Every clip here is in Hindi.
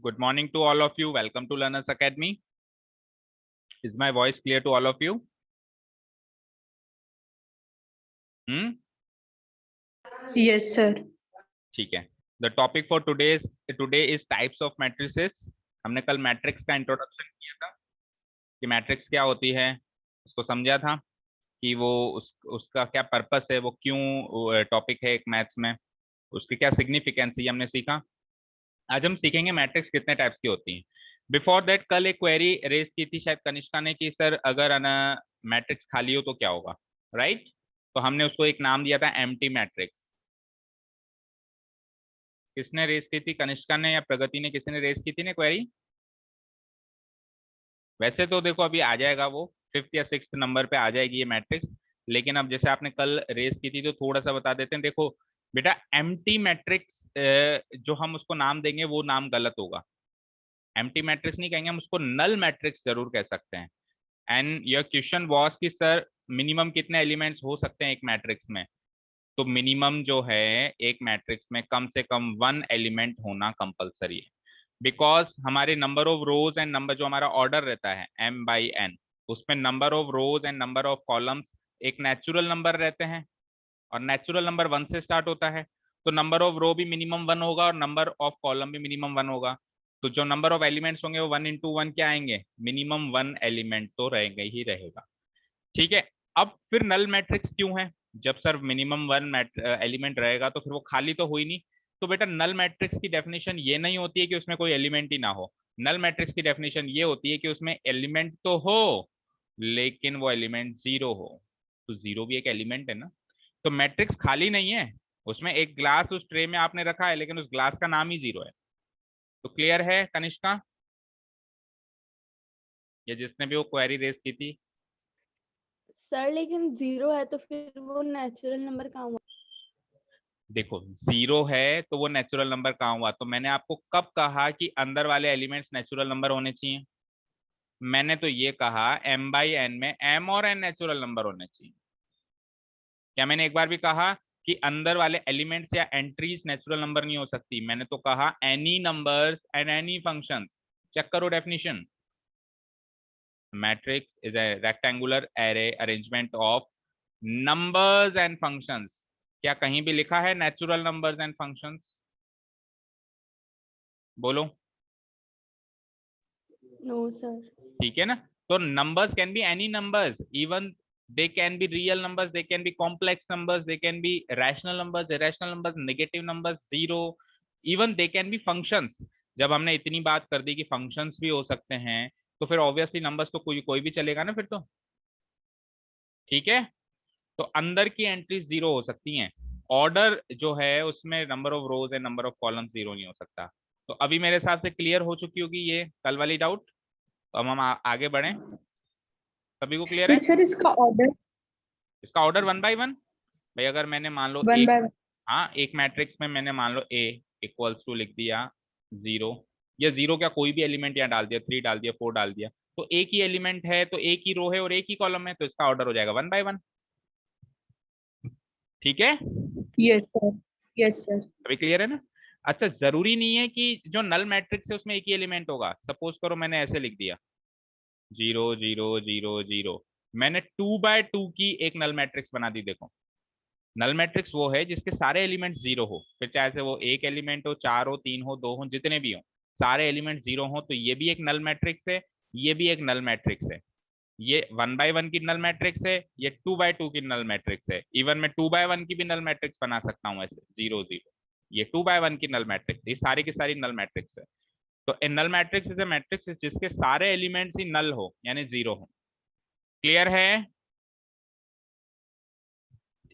Good morning to all of you. Welcome to Learners Academy. Is my voice clear to all of you? Yes, sir. ठीक है. The topic for today is types of matrices. हमने कल मैट्रिक्स का इंट्रोडक्शन किया था कि मैट्रिक्स क्या होती है, उसको समझा था कि वो उसका क्या पर्पस है, वो क्यों टॉपिक है एक मैथ्स में, उसकी क्या सिग्निफिकेंस है, हमने सीखा. आज हम सीखेंगे मैट्रिक्स कितने टाइप्स की होती हैं. बिफोर दैट कल एक क्वेरी रेज की थी शायद कनिष्का ने कि सर अगर मैट्रिक्स खाली हो तो क्या होगा, राइट? तो हमने उसको एक नाम दिया था एम्प्टी मैट्रिक्स. किसने रेज की थी, कनिष्का ने या प्रगति ने, किसी ने रेज की थी ना क्वेरी? वैसे तो देखो अभी आ जाएगा, वो 5th या 6th नंबर पे आ जाएगी ये मैट्रिक्स, लेकिन अब जैसे आपने कल रेज की थी तो थोड़ा सा बता देते हैं. देखो बेटा, एम्प्टी मैट्रिक्स जो हम उसको नाम देंगे वो नाम गलत होगा. एम्प्टी मैट्रिक्स नहीं कहेंगे हम उसको, नल मैट्रिक्स जरूर कह सकते हैं. एंड योर क्वेश्चन वाज कि सर मिनिमम कितने एलिमेंट्स हो सकते हैं एक मैट्रिक्स में. तो मिनिमम जो है एक मैट्रिक्स में कम से कम 1 एलिमेंट होना कंपलसरी है. बिकॉज हमारे number of rose and number, जो हमारा ऑर्डर रहता है m/n, उसमें number of rose and number of columns एक नेचुरल नंबर रहते हैं, और नेचुरल नंबर 1 से स्टार्ट होता है. तो नंबर ऑफ रो भी मिनिमम 1 होगा और नंबर ऑफ कॉलम भी मिनिमम 1 होगा. तो जो नंबर ऑफ एलिमेंट्स होंगे वो 1 इंटू 1 क्या आएंगे, मिनिमम 1 एलिमेंट तो रहेगा ही रहेगा. ठीक है. अब फिर नल मैट्रिक्स क्यों है? जब सर मिनिमम 1 एलिमेंट रहेगा तो फिर वो खाली तो हुई नहीं. तो बेटा नल मैट्रिक्स की डेफिनेशन ये नहीं होती है कि उसमें कोई एलिमेंट ही ना हो. नल मैट्रिक्स की डेफिनेशन ये होती है कि उसमें एलिमेंट तो हो लेकिन वो एलिमेंट जीरो हो. तो जीरो भी एक एलिमेंट है ना. तो मैट्रिक्स खाली नहीं है, उसमें एक ग्लास उस ट्रे में आपने रखा है लेकिन उस ग्लास का नाम ही जीरो है. तो क्लियर है कनिष्का, ये जिसने भी वो क्वेरी रेज की थी? सर लेकिन जीरो है तो फिर वो नेचुरल नंबर कहाँ हुआ? देखो जीरो है तो वो नेचुरल नंबर कहाँ हुआ? तो मैंने आपको कब कहा कि अंदर वाले एलिमेंट्स नेचुरल नंबर होने चाहिए? मैंने तो ये कहा m/n में m और n नेचुरल नंबर होने चाहिए. क्या मैंने एक बार भी कहा कि अंदर वाले एलिमेंट्स या एंट्रीज नेचुरल नंबर नहीं हो सकती? मैंने तो कहा any numbers and any functions. Check करो definition. Matrix is a rectangular array arrangement of numbers and functions. क्या कहीं भी लिखा है नेचुरल नंबर्स एंड फंक्शंस? बोलो. No sir. ठीक है ना. तो numbers can be any numbers, even they can be real numbers, they can be complex numbers, they can be rational numbers, irrational numbers, negative numbers, zero, even they can be functions. जब हमने इतनी बात कर दी कि फंक्शंस भी हो सकते हैं तो फिर ऑब्वियसली नंबर्स तो कोई कोई भी चलेगा ना फिर तो. ठीक है. तो अंदर की एंट्रीज जीरो हो सकती हैं. ऑर्डर जो है उसमें number of rose and number of column zero नहीं हो सकता. तो अभी मेरे हिसाब से क्लियर हो चुकी होगी ये कल वाली डाउट. तो अब हम आगे बढ़ें. सभी को क्लियर फिर है? सर इसका ऑर्डर इसका ऑर्डर 1/1. भाई अगर मैंने मान लो वन एक, बाय वन. हाँ एक मैट्रिक्स में मैंने मान लो a इक्वल्स टू लिख दिया जीरो, या जीरो क्या कोई भी एलिमेंट यहाँ डाल दिया, 3 डाल दिया, 4 डाल दिया, तो एक ही एलिमेंट है तो एक ही रो है और एक ही कॉलम है, तो इसका ऑर्डर हो जाएगा 1/1. ठीक है. Yes sir. Yes sir. अभी क्लियर है ना? अच्छा, जरूरी नहीं है कि जो नल मैट्रिक्स है उसमें एक ही एलिमेंट होगा. सपोज करो मैंने ऐसे लिख दिया 0 0 0 0, मैंने 2/2 की एक नल मैट्रिक्स बना दी. देखो नल मैट्रिक्स वो है जिसके सारे एलिमेंट्स जीरो हो, फिर चाहे से वो एक एलिमेंट हो, 4 हो, 3 हो, 2 हो, जितने भी हो, सारे एलिमेंट्स जीरो हो, तो ये भी एक नल मैट्रिक्स है, ये भी एक नल मैट्रिक्स है. ये 1/1 की नल मैट्रिक्स है, ये 2/2 की नल मैट्रिक्स है. इवन मैं 2/1 की भी नल मैट्रिक्स बना सकता हूँ ऐसे 0 0. ये 2/1 की नल मैट्रिक्स, ये सारी की सारी नल मैट्रिक्स है. तो a null matrix is a matrix जिसके सारे एलिमेंट्स ही नल हो यानी जीरो हो. क्लियर है?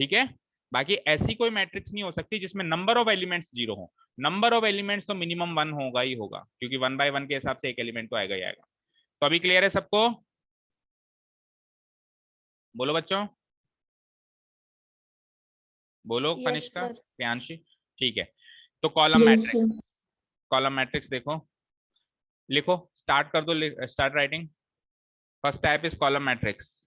ठीक है. बाकी ऐसी कोई मैट्रिक्स नहीं हो सकती जिसमें नंबर ऑफ एलिमेंट्स जीरो हो. नंबर ऑफ एलिमेंट्स तो मिनिमम 1 होगा ही होगा, क्योंकि 1/1 के हिसाब से एक एलिमेंट तो आएगा ही आएगा. तो अभी क्लियर है सबको? बोलो बच्चों, बोलो यस कनिष्का, सर. प्रियांशी. ठीक है. तो column yes matrix, sir. Column matrix देखो, लिखो, स्टार्ट कर दो, start writing. First type is column matrix.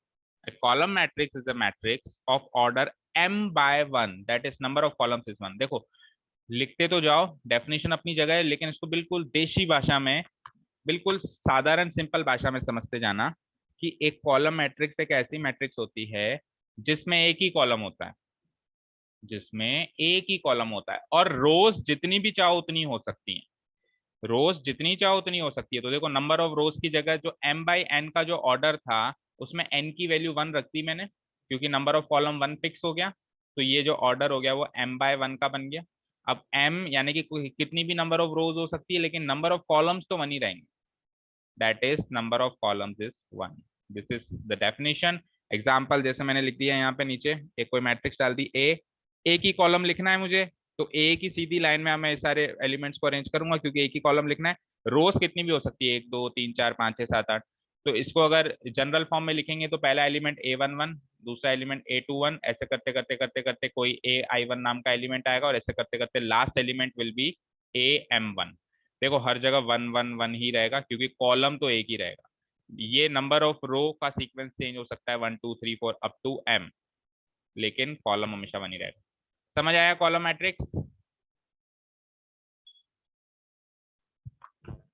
A column matrix is a matrix of order m by 1, that is number of columns is 1. देखो लिखते तो जाओ, डेफिनेशन अपनी जगह है, लेकिन इसको बिल्कुल देशी भाषा में, बिल्कुल साधारण सिंपल भाषा में समझते जाना कि एक कॉलम मैट्रिक्स एक ऐसी मैट्रिक्स होती है जिसमें एक ही कॉलम होता है, जिसमें एक ही कॉलम होता है, और रोज जितनी भी चाहो उतनी हो सकती है। रोज जितनी चाहो उतनी हो सकती है। तो देखो, नंबर ऑफ रोज की जगह जो m बाई n का जो ऑर्डर था, उसमें n की वैल्यू 1 रख दी मैंने, क्योंकि नंबर ऑफ कॉलम 1 फिक्स हो गया। तो ये जो ऑर्डर हो गया वो m बाय 1 का बन गया। अब m यानी कि कितनी भी नंबर ऑफ रोज हो सकती है, लेकिन नंबर ऑफ कॉलम्स तो 1 ही रहेंगे। That is number of columns is 1। This is the definition. Example जैसे मैंने लिख दिया यहाँ पे नीचे, एक कोई मैट्रिक्स डाल दी ए, एक ही कॉलम लिखना है मुझे, तो एक ही सीधी लाइन में मैं सारे एलिमेंट्स को अरेंज करूंगा, क्योंकि एक ही कॉलम लिखना है। रोज कितनी भी हो सकती है, 1 2 3 4 5 6 7 8। तो इसको अगर जनरल फॉर्म में लिखेंगे तो पहला एलिमेंट A11, दूसरा एलिमेंट A21, ऐसे करते करते करते करते कोई AI1 नाम का एलिमेंट आएगा, और ऐसे करते करते last element will be AM1। देखो, हर जगह 1 1 1 ही रहेगा, क्योंकि कॉलम तो एक ही रहेगा। ये नंबर ऑफ रो का सीक्वेंस चेंज हो सकता है 1 2 3 4 अप टू m, लेकिन कॉलम हमेशा 1 ही रहेगा। समझ आया column matrix?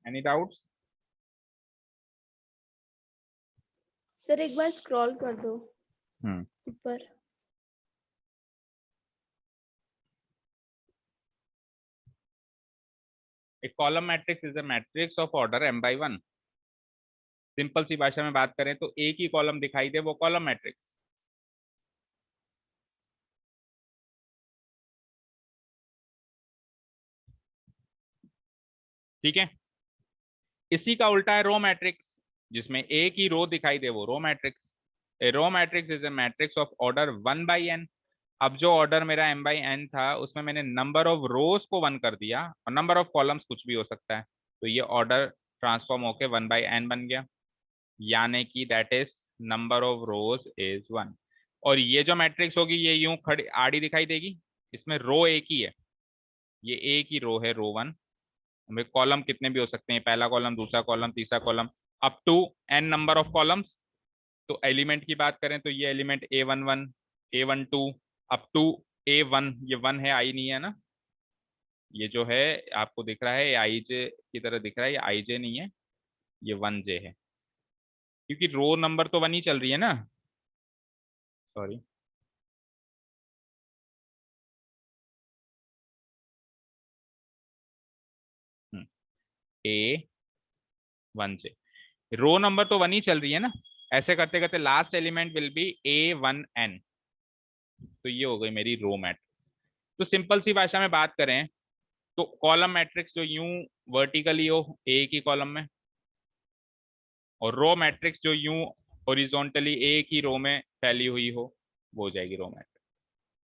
Any doubts? Sir एक बार स्क्रॉल कर दो हम्म ऊपर। एक column matrix is a matrix of order m by 1। Simple सी भाषा में बात करें तो एक ही कॉलम दिखाई दे वो कॉलम मैट्रिक्स। ठीक है। इसी का उल्टा है रो मैट्रिक्स, जिसमें एक ही रो दिखाई दे वो row matrix. A row matrix is a matrix of order 1 by n। अब जो ऑर्डर मेरा m बाई n था, उसमें मैंने नंबर ऑफ रोज को 1 कर दिया, और नंबर ऑफ कॉलम्स कुछ भी हो सकता है, तो ये ऑर्डर ट्रांसफॉर्म होके 1 बाई n बन गया, यानी कि that is number of rose is 1। और ये जो मैट्रिक्स होगी ये यूं खड़ी आड़ी दिखाई देगी, इसमें रो एक ही है, ये एक ही रो है, रो 1। हमें कॉलम कितने भी हो सकते हैं, पहला कॉलम, दूसरा कॉलम, तीसरा column, up to n number of columns. तो एलिमेंट की बात करें तो ये element A11, A12 up to A1, ये 1 है, आई नहीं है ना, ये जो है आपको दिख रहा है ये IJ की तरह दिख रहा है, ये IJ नहीं है, ये 1J है, क्योंकि रो नंबर तो 1 ही चल रही है ना। सॉरी, A1J, रो नंबर तो 1 ही चल रही है ना। ऐसे करते करते last element will be A1n। तो ये हो गई मेरी रो मैट्रिक्स। तो सिंपल सी भाषा में बात करें तो कॉलम मैट्रिक्स जो यूं वर्टिकली हो एक ही कॉलम में, और रो मैट्रिक्स जो यूं हॉरिजॉन्टली एक ही रो में फैली हुई हो, वो हो जाएगी रो मैट्रिक्स।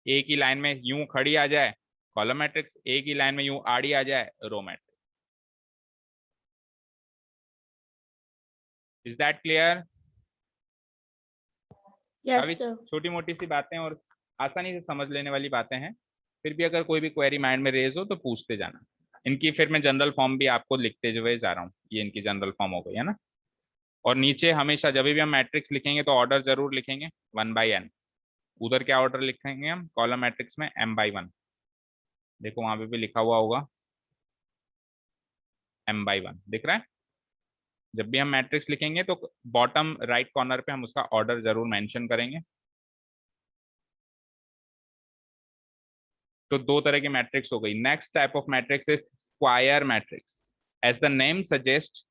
एक ही लाइन में यूं खड़ी आ जाए कॉलम मैट्रिक्स, एक ही लाइन में यूं आड़ी आ जाए row matrix. Is that clear? Yes काफी सर। छोटी मोटी सी बातें और आसानी से समझ लेने वाली बातें हैं। फिर भी अगर कोई भी क्वेरी माइंड में रेज हो तो पूछते जाना। इनकी फिर मैं जनरल फॉर्म भी आपको लिखते हुए जा रहा हूँ, ये इनकी जनरल फॉर्म हो गई है ना। और नीचे हमेशा जब भी हम मैट्रिक्स लिखेंगे तो ऑर्डर जरूर लिखेंगे 1 बाई n। उधर क्या ऑर्डर लिखेंगे हम कॉलम मैट्रिक्स में? m/1। देखो वहां पे भी लिखा हुआ होगा m/1, दिख रहा है। जब भी हम मैट्रिक्स लिखेंगे तो बॉटम राइट कॉर्नर पे हम उसका ऑर्डर जरूर मेंशन करेंगे। तो दो तरह की मैट्रिक्स हो गई। Next type of matrix is square matrix. As the name suggest,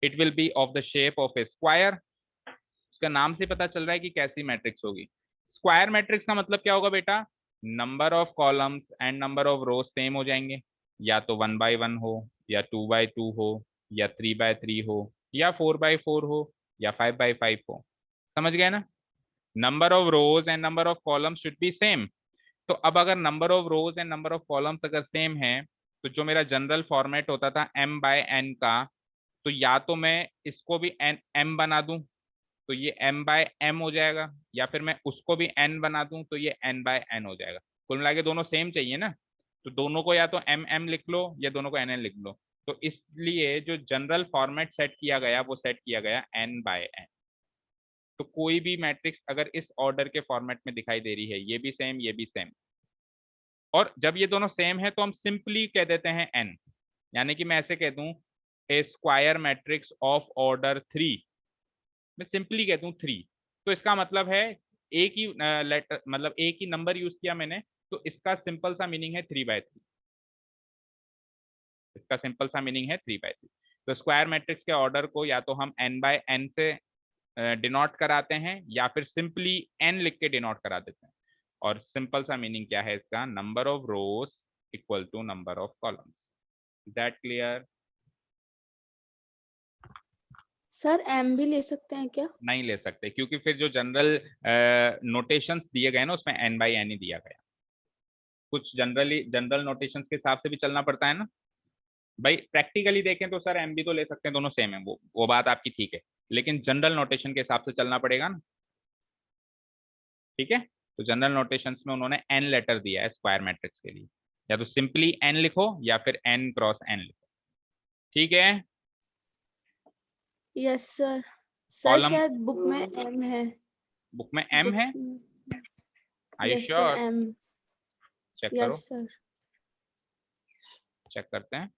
it will be of the shape of a square. उसका नाम से पता चल रहा है कि कैसी मैट्रिक्स होगी। स्क्वायर मैट्रिक्स का मतलब क्या होगा बेटा? Number of columns and number of rose same हो जाएंगे, या तो 1 बाई 1 हो, या 2 बाई 2 हो, या 3 बाई 3 हो, या 4 बाई 4 हो, या 5 बाई 5 हो। समझ गए ना? Number of rose and number of columns should be same. तो अब अगर number of rose and number of columns अगर सेम है, तो जो मेरा जनरल फॉर्मेट होता था m/n का, तो या तो मैं इसको भी n m बना दूं, तो ये m/m हो जाएगा, या फिर मैं उसको भी n बना दूं तो ये n/n हो जाएगा। कुल मिला के दोनों सेम चाहिए ना, तो दोनों को या तो m लिख लो या दोनों को n लिख लो। तो इसलिए जो जनरल फॉर्मेट सेट किया गया वो सेट किया गया n/n। तो कोई भी मैट्रिक्स अगर इस ऑर्डर के फॉर्मेट में दिखाई दे रही है, ये भी सेम ये भी सेम, और जब ये दोनों सेम है तो हम सिंपली कह देते हैं n, यानी कि मैं ऐसे कह दूं ए स्क्वायर मैट्रिक्स ऑफ ऑर्डर 3, मैं सिंपली कह दूं 3, तो इसका मतलब है एक ही लेटर, मतलब एक ही नंबर यूज किया मैंने, तो इसका सिंपल सा मीनिंग है 3/3, इसका सिंपल सा मीनिंग है 3/3। तो स्क्वायर मैट्रिक्स के ऑर्डर को या तो हम n/n से डिनोट कराते हैं या फिर सिंपली n लिख के डिनोट करा देते हैं, और सिंपल सा मीनिंग क्या है इसका, number of rows equal to number of columns. Is that clear? Sir M भी ले सकते हैं क्या? नहीं ले सकते, क्योंकि फिर जो जनरल नोटेशंस दिए गए ना उसमें n/n ही दिया गया, कुछ जनरल नोटेशंस के हिसाब से भी चलना पड़ता है ना भाई। प्रैक्टिकली देखें तो सर एम भी तो ले सकते हैं, दोनों सेम है, वो बात आपकी ठीक है, लेकिन जनरल नोटेशन के हिसाब से चलना पड़ेगा ना, ठीक है। तो जनरल नोटेशंस में उन्होंने n लेटर दिया है स्क्वायर मैट्रिक्स के लिए, या तो सिंपली n लिखो या फिर n×n लिखो, ठीक है। Yes sir. सर कॉलम, शायद बुक में एम है। बुक में m है? Book are you yes sir sure? M. Check yes करो, सर। चेक करते हैं।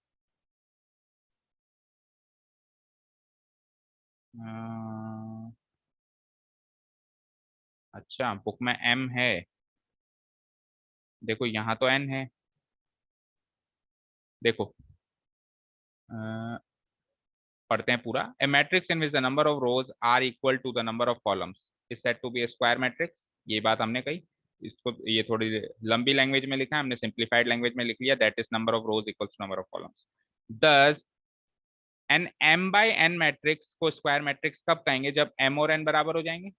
अच्छा, बुक में m है, देखो यहाँ तो n है, देखो पढ़ते हैं पूरा। A matrix in which the number of rows are equal to the number of columns is said to be a square matrix, ये बात हमने कही। इसको ये थोड़ी लंबी लैंग्वेज में लिखा है हमने, सिंप्लीफाइड लैंग्वेज में लिख लिया, that is number of rows equals number of columns. Thus an m/n matrix को स्क्वायर मैट्रिक्स कब कहेंगे, जब m और n बराबर हो जाएंगे,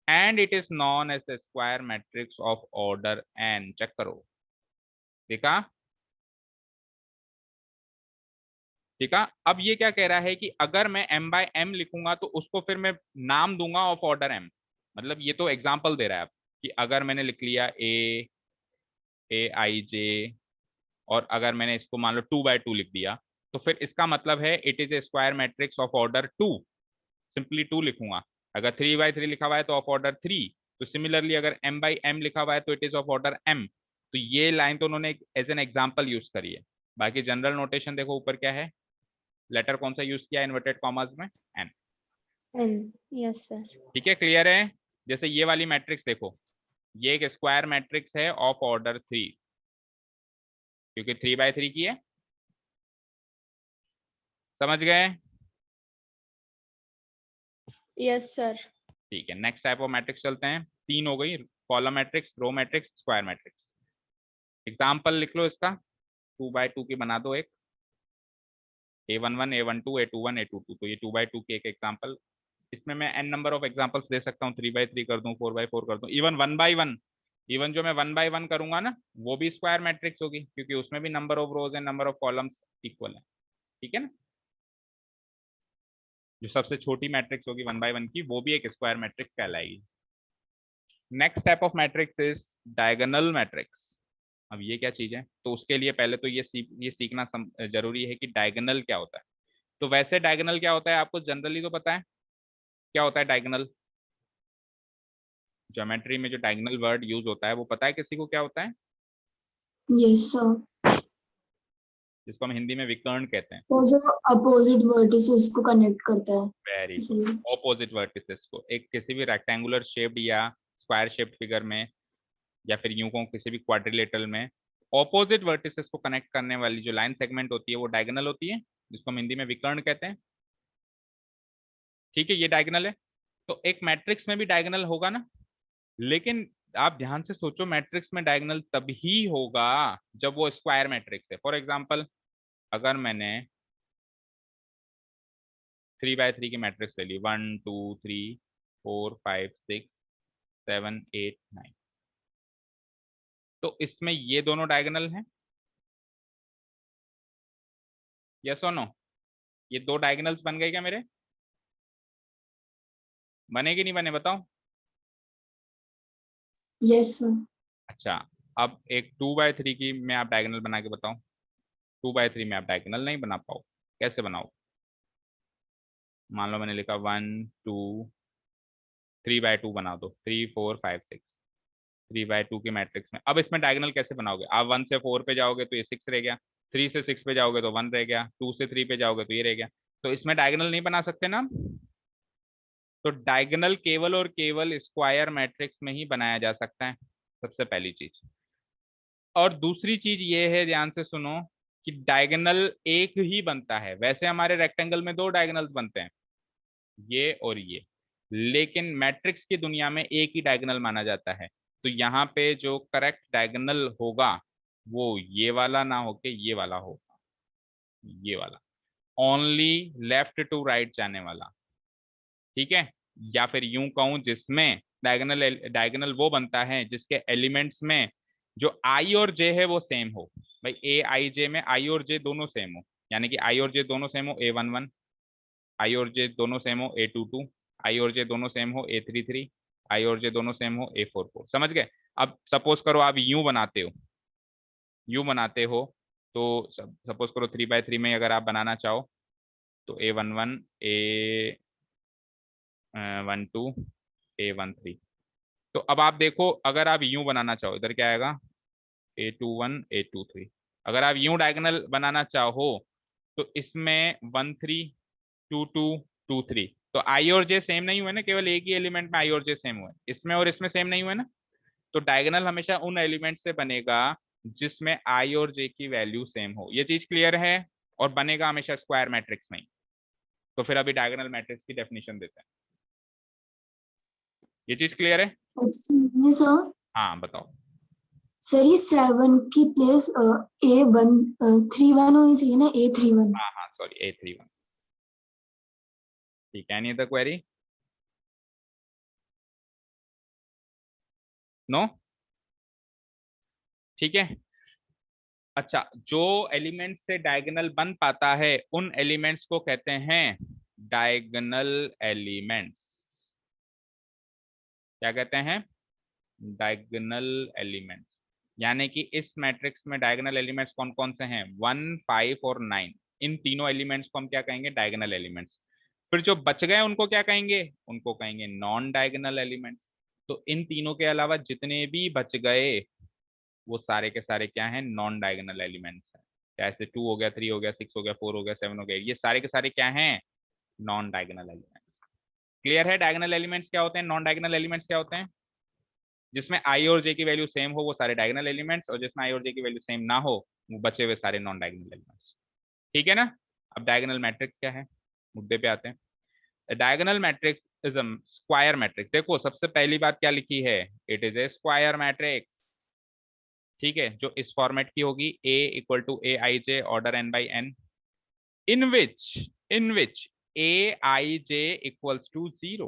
and it is known as the square matrix of order n। Check करो, देखा? ठीक है। अब ये क्या कह रहा है कि अगर मैं m/m लिखूंगा तो उसको फिर मैं नाम दूंगा ऑफ ऑर्डर m, मतलब ये तो एग्जांपल दे रहा है अब, कि अगर मैंने लिख लिया aij, और अगर मैंने इसको मान लो 2/2 लिख दिया, तो फिर इसका मतलब है it is a square matrix of order 2, simply 2 लिखूंगा। अगर 3/3 लिखा हुआ है तो ऑफ ऑर्डर 3, तो सिमिलरली अगर m/m लिखा हुआ है तो it is of order m। तो ये लाइन तो उन्होंने एज एन एग्जाम्पल यूज करी है। बाकी जनरल नोटेशन देखो ऊपर क्या है, लेटर कौन सा यूज किया इन्वर्टेड कॉमर्स में, एन। एन। Yes sir. ठीक है, क्लियर है? जैसे ये वाली मैट्रिक्स देखो, ये एक स्क्वायर मैट्रिक्स है ऑफ ऑर्डर 3, क्योंकि 3/3 की है, समझ गए? Yes sir. ठीक है, नेक्स्ट टाइप ऑफ मैट्रिक्स चलते हैं। तीन हो गई, column matrix, row matrix, square matrix. Example लिख लो इसका, 2/2 की बना दो एक, a11 a12 a21 a22, तो ये 2/2 की एक एग्जाम्पल। इसमें मैं n नंबर ऑफ एग्जांपल्स दे सकता हूँ, 3/3 कर दूं, 4/4 कर दूं, इवन 1/1, इवन जो मैं 1/1 करूंगा ना वो भी स्क्वायर मैट्रिक्स होगी, क्योंकि उसमें भी number of rose and number of columns equal है, ठीक है ना। जो सबसे छोटी मैट्रिक्स होगी 1/1 की, वो भी एक स्क्वायर मैट्रिक्स कहलाएगी। Next type of matrix is diagonal matrix. अब ये क्या चीज है, तो उसके लिए पहले तो ये सीखना जरूरी है कि डायगोनल क्या होता है। तो वैसे डायगोनल क्या होता है आपको जनरली तो पता है, क्या होता है डायगोनल? ज्योमेट्री में जो डायगोनल वर्ड यूज होता है वो पता है किसी को क्या होता है? Yes sir. जिसको हम हिंदी में विकर्ण कहते हैं। सर जो अपोजिट वर्टिसेस को कनेक्ट करता है वेरी गुड, इसलिए। ऑपोजिट वर्टिसेस को, एक किसी भी रेक्टेंगुलर शेप्ड या स्क्वायर शेप्ड फिगर में, या फिर यूं कहूं किसी भी क्वाड्रिलेटरल में, ऑपोजिट वर्टिसेस को कनेक्ट करने वाली जो लाइन सेगमेंट होती है वो डायगोनल होती है, जिसको हम हिंदी में विकर्ण कहते हैं। ठीक है, ये डायगोनल है। तो एक मैट्रिक्स में भी डायगोनल होगा ना, लेकिन आप ध्यान से सोचो, मैट्रिक्स में डायगोनल तभी होगा जब वो स्क्वायर मैट्रिक्स है। फॉर एग्जाम्पल, अगर मैंने 3/3 की मैट्रिक्स ले ली, 1 2 3 4 5 6 7 8 9, तो इसमें ये दोनों डायगोनल हैं, यस और नो? ये दो डायगोनल्स बन गए क्या मेरे? बने कि नहीं बने बताओ? Yes sir. अच्छा, अब एक 2/3 की में आप डायगोनल बना के बताओ। 2/3 में आप डायगोनल नहीं बना पाओ, कैसे बनाओ? मान लो मैंने लिखा 1 2, 3/2 बना दो, 3 4 5 6, 3/2 के मैट्रिक्स में। अब इसमें डायगोनल कैसे बनाओगे? आप 1 से 4 पे जाओगे तो ये 6 रह गया, 3 से 6 पे जाओगे तो 1 रह गया, 2 से 3 पे जाओगे तो ये रह गया। तो इसमें डायगोनल नहीं बना सकते ना। तो डायगोनल केवल और केवल स्क्वायर मैट्रिक्स में ही बनाया जा सकता है, सबसे पहली चीज। और दूसरी चीज ये है, ध्यान से सुनो, कि डायगोनल एक ही बनता है। वैसे हमारे रेक्टेंगल में 2 डायगोनल्स बनते हैं, ये और ये, लेकिन मैट्रिक्स की दुनिया में एक ही डायगोनल माना जाता है। तो यहाँ पे जो करेक्ट डायगोनल होगा वो ये वाला ना होके ये वाला होगा, ये वाला, ओनली लेफ्ट टू राइट जाने वाला, ठीक है। या फिर यूं कहूं, जिसमें डायगोनल डायगोनल वो बनता है जिसके एलिमेंट्स में जो आई और जे है वो सेम हो। भाई ए आई जे में आई और जे दोनों सेम हो, यानी कि आई और जे दोनों सेम हो A11, आई और जे दोनों सेम हो A22, आई और जे दोनों सेम हो A33, आई और जे दोनों सेम हो A44। समझ गए? अब सपोज करो आप यूं बनाते हो, यूं बनाते हो, तो सपोज करो 3/3 में अगर आप बनाना चाहो तो A11 A12 A13। तो अब आप देखो, अगर आप यूं बनाना चाहो, इधर क्या आएगा, A21 A23। अगर आप यूं डायगोनल बनाना चाहो तो इसमें 13 22 23, तो आई और जे सेम नहीं हुए ना, केवल एक ही एलिमेंट में आई और जे सेम हुए, इसमें और इसमें सेम नहीं हुए ना। तो डायगोनल हमेशा उन एलिमेंट से बनेगा जिसमें आई और जे की वैल्यू सेम हो। ये चीज क्लियर है? और बनेगा हमेशा स्क्वायर मैट्रिक्स में ही। तो फिर अभी डायगोनल मैट्रिक्स की डेफिनेशन देते हैं। ये चीज क्लियर है? सर हाँ बताओ। सर ये 7 की प्लेस A1 3-1 होनी चाहिए ना, A31। हाँ हाँ सॉरी, A31। ठीक है, एनी अदर क्वेरी? नो? ठीक है। अच्छा, जो एलिमेंट से डायगोनल बन पाता है उन एलिमेंट्स को कहते हैं डायगोनल एलिमेंट्स। क्या कहते हैं? Diagonal elements. यानी कि इस मैट्रिक्स में डायगोनल एलिमेंट्स कौन कौन से हैं? 1 5 और 9। इन तीनों एलिमेंट्स को हम क्या कहेंगे? Diagonal elements. फिर जो बच गए उनको क्या कहेंगे? उनको कहेंगे नॉन डायगोनल एलिमेंट्स। तो इन तीनों के अलावा जितने भी बच गए वो सारे के सारे क्या हैं? नॉन डायगोनल एलिमेंट्स हैं। जैसे 2 हो गया, 3 हो गया, 6 हो गया, 4 हो गया, 7 हो गया, ये सारे के सारे क्या हैं? Non diagonal elements. क्लियर है? डायगोनल एलिमेंट्स क्या होते हैं, नॉन डायगोनल एलिमेंट्स क्या होते हैं? जिसमें आई और जे की वैल्यू सेम हो वो सारे डायगोनल एलिमेंट्स, और जिसमें आई और जे की वैल्यू सेम ना हो वो बचे हुए सारे नॉन डायगोनल एलिमेंट्स। ठीक है ना? अब डायगोनल मैट्रिक्स क्या है, मुद्दे पे आते हैं। Diagonal matrix is a square matrix. देखो सबसे पहली बात क्या लिखी है, it is a square matrix. ठीक है, जो इस फॉर्मेट की होगी, A equal to A I J order n by n, in which a I j equals to 0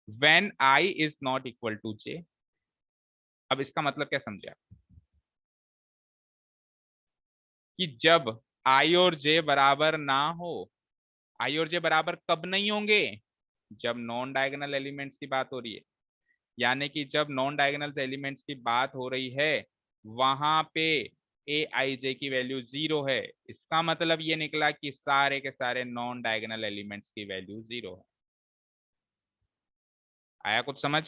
when I is not equal to j। अब इसका मतलब क्या समझे आप? कि जब I और j बराबर ना हो, I और j बराबर कब नहीं होंगे? जब नॉन डायगोनल एलिमेंट्स की बात हो रही है। यानी कि जब नॉन डायगोनल एलिमेंट्स की बात हो रही है वहां पे ए आई जे की वैल्यू 0 है। इसका मतलब ये निकला कि सारे के सारे नॉन डायगोनल एलिमेंट्स की वैल्यू 0 है। आया कुछ समझ?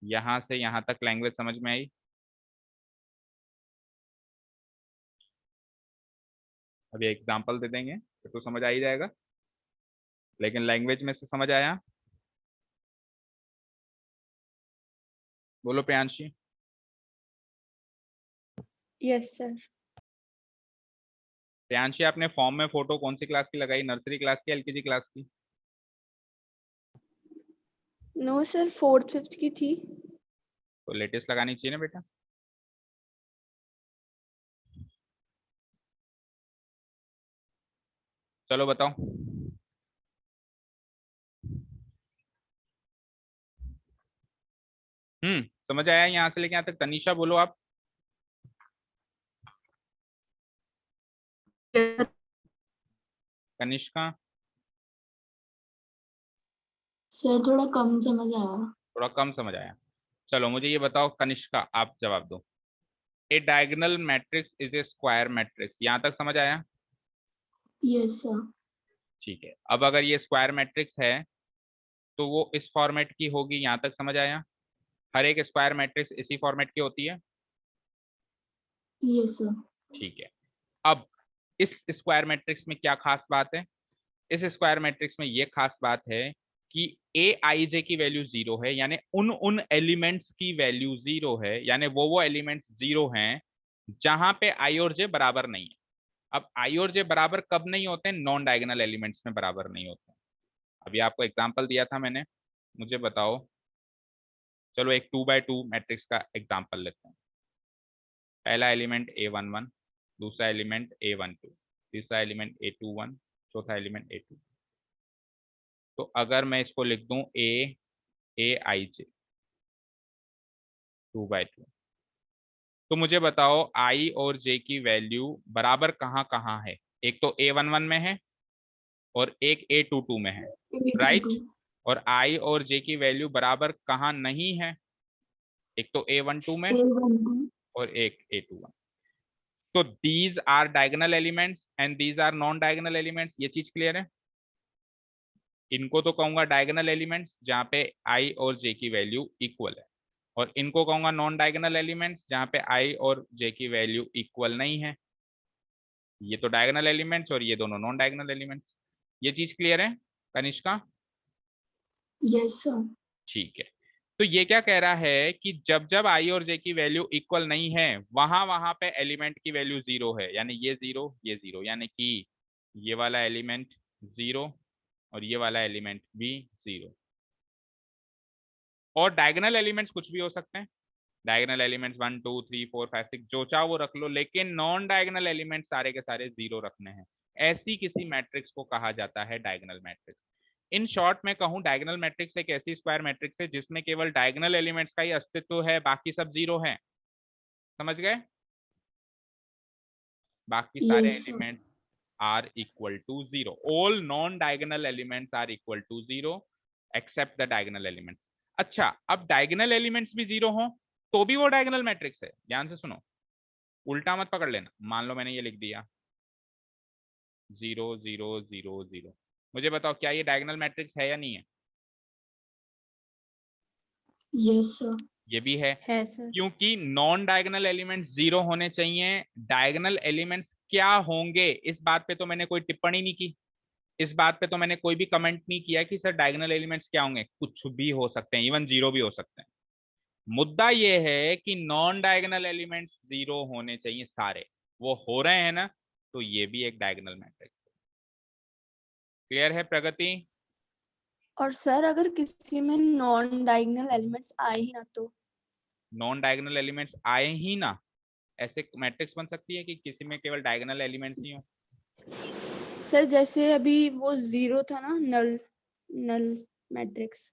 यहां से यहां तक लैंग्वेज समझ में आई? अभी एग्जांपल दे देंगे तो समझ आ ही जाएगा, लेकिन लैंग्वेज में से समझ आया? बोलो प्रियांशी। Yes sir. प्रियांशी, आपने फॉर्म में फोटो कौन सी क्लास की लगाई, नर्सरी क्लास की, एलकेजी क्लास की? नो सर, 4th 5th की थी। तो लेटेस्ट लगानी चाहिए ना बेटा। चलो बताओ। समझ आया यहाँ से लेके यहाँ तक? तनीषा बोलो आप। कनिष्का? सर थोड़ा कम समझ आया। थोड़ा कम समझ आया। चलो मुझे ये बताओ कनिष्का, आप जवाब दो। A diagonal matrix is a square matrix, यहाँ तक समझ आया? Yes sir. ठीक है, अब अगर ये स्क्वायर मैट्रिक्स है तो वो इस फॉर्मेट की होगी, यहाँ तक समझ आया? हर एक स्क्वायर मैट्रिक्स इसी फॉर्मेट की होती है? Yes sir. ठीक है। अब इस स्क्वायर मैट्रिक्स में क्या खास बात है? इस स्क्वायर मैट्रिक्स में ये खास बात है कि ए आई जे की वैल्यू 0 है, यानी उन उन एलिमेंट्स की वैल्यू 0 है, यानी वो एलिमेंट्स 0 हैं जहां पे आई और जे बराबर नहीं है। अब आई और जे बराबर कब नहीं होते हैं? नॉन डायगोनल एलिमेंट्स में बराबर नहीं होते। अभी आपको एग्जांपल दिया था मैंने, मुझे बताओ। चलो एक 2x2 मैट्रिक्स का एग्जांपल लेते हैं। पहला एलिमेंट A11, दूसरा एलिमेंट A12, तीसरा एलिमेंट A21, चौथा एलिमेंट A2। तो अगर मैं इसको लिख दूं ए आई जे 2x2, तो मुझे बताओ आई और जे की वैल्यू बराबर कहाँ कहाँ है? एक तो A11 में है और एक A22 में है, राइट? और आई और जे की वैल्यू बराबर कहाँ नहीं है? एक तो A12 में और एक A21। तो these are diagonal elements and these are non diagonal elements. ये चीज क्लियर है? इनको तो कहूंगा डायगोनल एलिमेंट्स जहाँ पे आई और जे की वैल्यू इक्वल है, और इनको कहूंगा नॉन डायगोनल एलिमेंट्स जहाँ पे आई और जे की वैल्यू इक्वल नहीं है। ये तो डायगोनल एलिमेंट्स और ये दोनों नॉन डायगोनल एलिमेंट्स। ये चीज क्लियर है कनिष्का? Yes sir. ठीक है। तो ये क्या कह रहा है कि जब जब आई और जे की वैल्यू इक्वल नहीं है, वहां वहां पे एलिमेंट की वैल्यू 0 है, यानी ये 0 ये 0, यानी कि ये वाला एलिमेंट 0 और ये वाला एलिमेंट भी 0। और डायगोनल एलिमेंट्स कुछ भी हो सकते हैं। डायगोनल एलिमेंट्स 1 2 3 4 5 6 जो चाहो वो रख लो, लेकिन नॉन डायगोनल एलिमेंट्स सारे के सारे 0 रखने हैं। ऐसी किसी मैट्रिक्स को कहा जाता है डायगोनल मैट्रिक्स। इन शॉर्ट में कहूं, डायगोनल मैट्रिक्स एक ऐसी स्क्वायर मैट्रिक्स है जिसमें केवल डायगोनल एलिमेंट्स का ही अस्तित्व है, बाकी सब 0 है। समझ गए? बाकी सारे yes sir. Elements are equal to 0। All non diagonal elements are equal to 0 except the diagonal elements. अच्छा, अब डायगोनल एलिमेंट्स भी 0 हो तो भी वो डायगोनल मैट्रिक्स है। ध्यान से सुनो, उल्टा मत पकड़ लेना। मान लो मैंने ये लिख दिया 0 0 0 0, मुझे बताओ क्या ये डायगोनल मैट्रिक्स है या नहीं है? Yes sir. ये भी है, सर। क्योंकि नॉन डायगोनल एलिमेंट्स 0 होने चाहिए। डायगोनल एलिमेंट्स क्या होंगे इस बात पे तो मैंने कोई टिप्पणी नहीं की, इस बात पे तो मैंने कोई भी कमेंट नहीं किया कि सर डायगोनल एलिमेंट्स क्या होंगे। कुछ भी हो सकते हैं, इवन 0 भी हो सकते हैं। मुद्दा ये है कि नॉन डायगोनल एलिमेंट्स 0 होने चाहिए सारे। वो हो रहे हैं ना, तो ये भी एक डायगोनल मैट्रिक्स। क्लियर है प्रगति? और सर अगर किसी में नॉन डायगोनल एलिमेंट्स आए ही ना तो? नॉन डायगोनल एलिमेंट्स आए ही ना, ऐसे मैट्रिक्स बन सकती है कि किसी में केवल डायगोनल एलिमेंट्स ही हो। सर जैसे अभी वो 0 था ना, नल नल मैट्रिक्स,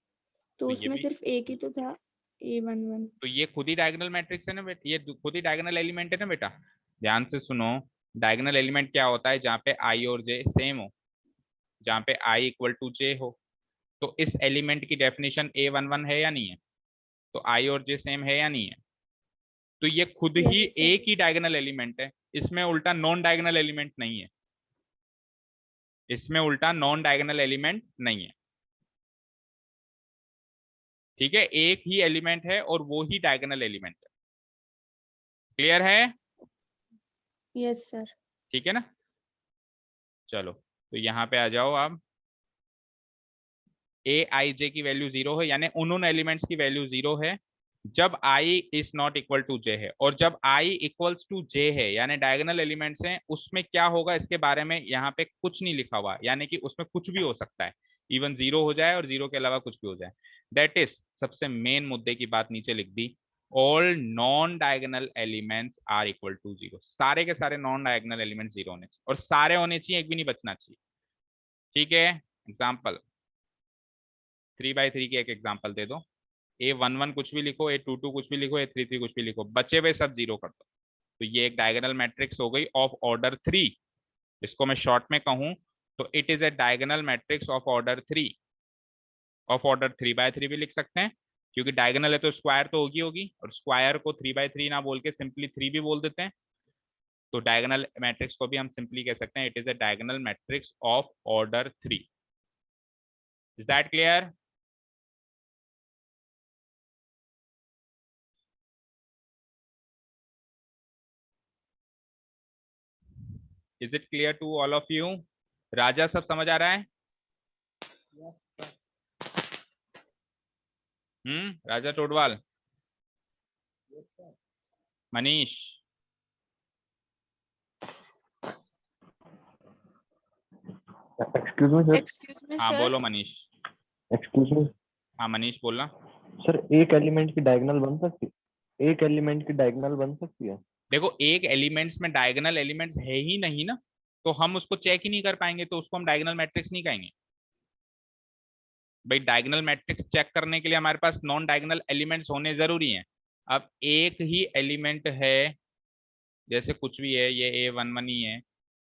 तो तो ये उसमें भी, सिर्फ एक ही तो था, A11। तो ये खुद ही डायगोनल मैट्रिक्स है ना बेटा, ये खुद ही डायगोनल एलिमेंट है ना बेटा। ध्यान से सुनो, डायगोनल एलिमेंट क्या होता है? जहाँ पे आई और जे सेम हो, जहाँ पे आई इक्वल टू जे हो। तो इस एलिमेंट की डेफिनेशन A11 है या नहीं है? तो आई और जे सेम है या नहीं है? तो ये खुद ही यस सर। एक ही डायगोनल एलिमेंट है, इसमें उल्टा नॉन डायगोनल एलिमेंट नहीं है, इसमें उल्टा नॉन डायगोनल एलिमेंट नहीं है। ठीक है, एक ही एलिमेंट है और वो ही डायगोनल एलिमेंट है। क्लियर है? Yes sir. ठीक है ना? चलो, तो यहाँ पे आ जाओ आप। ए आई जे की वैल्यू 0 है, यानी उन एलिमेंट्स की वैल्यू 0 है जब I is not equal to जे है। और जब आई इक्वल्स टू जे है, यानी डायगोनल एलिमेंट्स हैं, उसमें क्या होगा इसके बारे में यहाँ पे कुछ नहीं लिखा हुआ, यानी कि उसमें कुछ भी हो सकता है। इवन 0 हो जाए और 0 के अलावा कुछ भी हो जाए। दैट इज सबसे मेन मुद्दे की बात नीचे लिख दी। All non diagonal elements are equal to 0। सारे के सारे नॉन डायगोनल एलिमेंट्स 0 होने चाहिए, और सारे होने चाहिए, एक भी नहीं बचना चाहिए। ठीक है? एग्जाम्पल 3x3 की एक एग्जांपल दे दो। A11 कुछ भी लिखो, A22 कुछ भी लिखो, A33 कुछ भी लिखो, बचे हुए सब 0 कर दो। तो ये एक डायगोनल मैट्रिक्स हो गई ऑफ ऑर्डर 3। इसको मैं शॉर्ट में कहूं तो it is a diagonal matrix of order 3। Of order 3x3 भी लिख सकते हैं, क्योंकि डायगोनल है तो स्क्वायर तो होगी होगी, और स्क्वायर को 3x3 ना बोल के सिंपली 3 भी बोल देते हैं। तो डायगोनल मैट्रिक्स को भी हम सिंपली कह सकते हैं it is a diagonal matrix of order 3। Is that clear? Is it clear to all of you? Raja, सब समझ आ रहा है? Raja Todwal, Manish, excuse me sir. Excuse me हाँ सर। बोलो मनीष। एक्सक्यूज मी हाँ मनीष बोलना। सर, एक एलिमेंट की डायगोनल बन सकती है? एक एलिमेंट की डायगोनल बन सकती है? देखो एक एलिमेंट्स में डायगोनल एलिमेंट्स है ही नहीं ना, तो हम उसको चेक ही नहीं कर पाएंगे, तो उसको हम डायगोनल मैट्रिक्स नहीं कहेंगे। भाई डायगोनल मैट्रिक्स चेक करने के लिए हमारे पास नॉन डायगोनल एलिमेंट्स होने जरूरी हैं। अब एक ही एलिमेंट है, जैसे कुछ भी है, ये A11 ही है,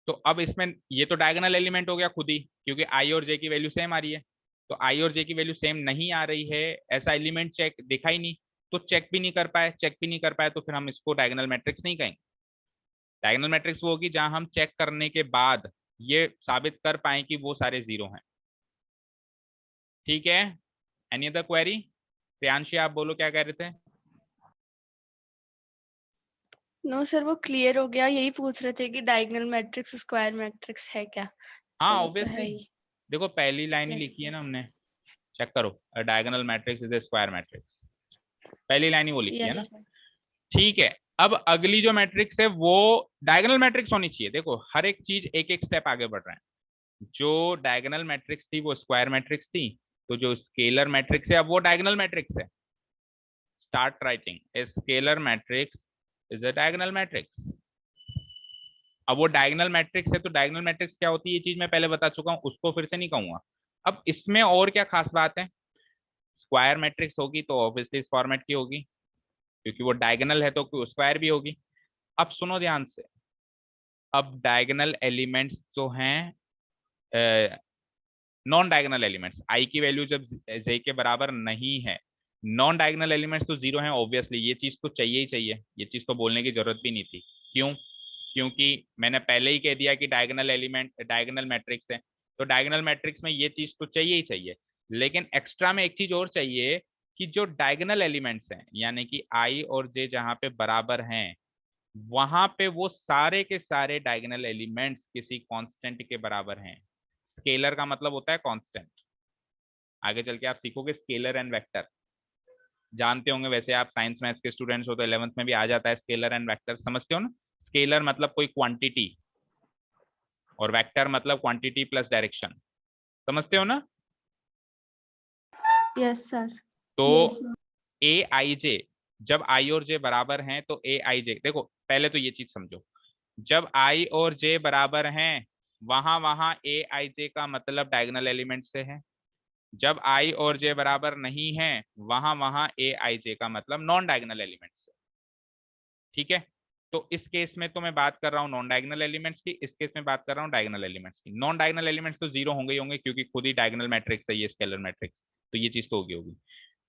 तो अब इसमें ये तो डायगोनल एलिमेंट हो गया खुद ही, क्योंकि आई और जे की वैल्यू सेम आ रही है। तो आई और जे की वैल्यू सेम नहीं आ रही है, ऐसा एलिमेंट चेक दिखा ही नहीं, तो चेक भी नहीं कर पाए, चेक भी नहीं कर पाए, तो फिर हम इसको डायगोनल मैट्रिक्स नहीं कहेंगे। डायगोनल मैट्रिक्स वो होगी जहां हम चेक करने के बाद ये साबित कर पाए कि वो सारे जीरो हैं। ठीक है, एनी अदर क्वेरी? प्रियांशी आप बोलो क्या कह रहे थे? नो सर, वो क्लियर हो गया, यही पूछ रहे थे कि डायगोनल मैट्रिक्स स्क्वायर मैट्रिक्स है क्या। हाँ तो वो तो है ऑब्वियसली, ही। देखो पहली लाइन ही यस लिखी है ना सर। हमने, चेक करो, diagonal matrix is a square matrix, पहली लाइन ही वो लिखी है ना। Yes sir. ठीक है, अब अगली जो मैट्रिक्स है वो डायगोनल मैट्रिक्स होनी चाहिए। देखो हर एक चीज एक एक स्टेप आगे बढ़ रहा है। जो डायगोनल मैट्रिक्स थी वो स्क्वायर मैट्रिक्स थी, तो जो स्केलर मैट्रिक्स है अब वो डायगोनल मैट्रिक्स है। Start writing, a scalar matrix is a diagonal matrix. अब वो डायगोनल मैट्रिक्स है, तो डायगोनल मैट्रिक्स क्या होती है ये चीज मैं पहले बता चुका हूँ, उसको फिर से नहीं कहूंगा। अब इसमें और क्या खास बात है? स्क्वायर मैट्रिक्स होगी तो ऑब्वियसली इस फॉर्मेट की होगी, क्योंकि वो डायगोनल है तो स्क्वायर भी होगी। अब सुनो ध्यान से, अब डायगोनल एलिमेंट्स जो हैं, नॉन डायगोनल एलिमेंट्स, आई की वैल्यू जब जे के बराबर नहीं है, नॉन डायगोनल एलिमेंट्स तो जीरो हैं ऑब्वियसली, ये चीज तो चाहिए ही चाहिए, ये चीज तो बोलने की जरूरत भी नहीं थी। क्यों? क्योंकि मैंने पहले ही कह दिया कि डायगोनल एलिमेंट डायगोनल मैट्रिक्स है, तो डायगोनल मैट्रिक्स में ये चीज तो चाहिए ही चाहिए। लेकिन एक्स्ट्रा में एक चीज और चाहिए कि जो डायगोनल एलिमेंट्स हैं, यानी कि आई और जे जहां पे बराबर हैं, वहां पे वो सारे के सारे डायगोनल एलिमेंट्स किसी कांस्टेंट के बराबर हैं। स्केलर का मतलब होता है कांस्टेंट। आगे चल के आप सीखोगे स्केलर एंड वेक्टर, जानते होंगे वैसे, आप साइंस मैथ्स के स्टूडेंट्स हो तो 11th में भी आ जाता है स्केलर एंड वेक्टर, समझते हो ना? स्केलर मतलब कोई क्वांटिटी, और वेक्टर मतलब क्वांटिटी प्लस डायरेक्शन, समझते हो ना? Yes sir. तो यस सर। ए आई जे, जब आई और जे बराबर हैं तो ए आई जे, देखो पहले तो ये चीज समझो, जब आई और जे बराबर हैं वहां वहां ए आई जे का मतलब डायगोनल एलिमेंट से है। जब आई और जे बराबर नहीं है वहां वहां ए आई जे का मतलब नॉन डायगोनल एलिमेंट से। ठीक है, तो इस केस में तो मैं बात कर रहा हूँ नॉन डायगोनल एलिमेंट्स की, इस केस में बात कर रहा हूँ डायगोनल एलिमेंट्स की। नॉन डायगोनल एलिमेंट्स तो जीरो होंगे ही होंगे, क्योंकि खुद ही डायगोनल मैट्रिक्स है ये स्केलर मैट्रिक्स, तो ये चीज तो होगी होगी।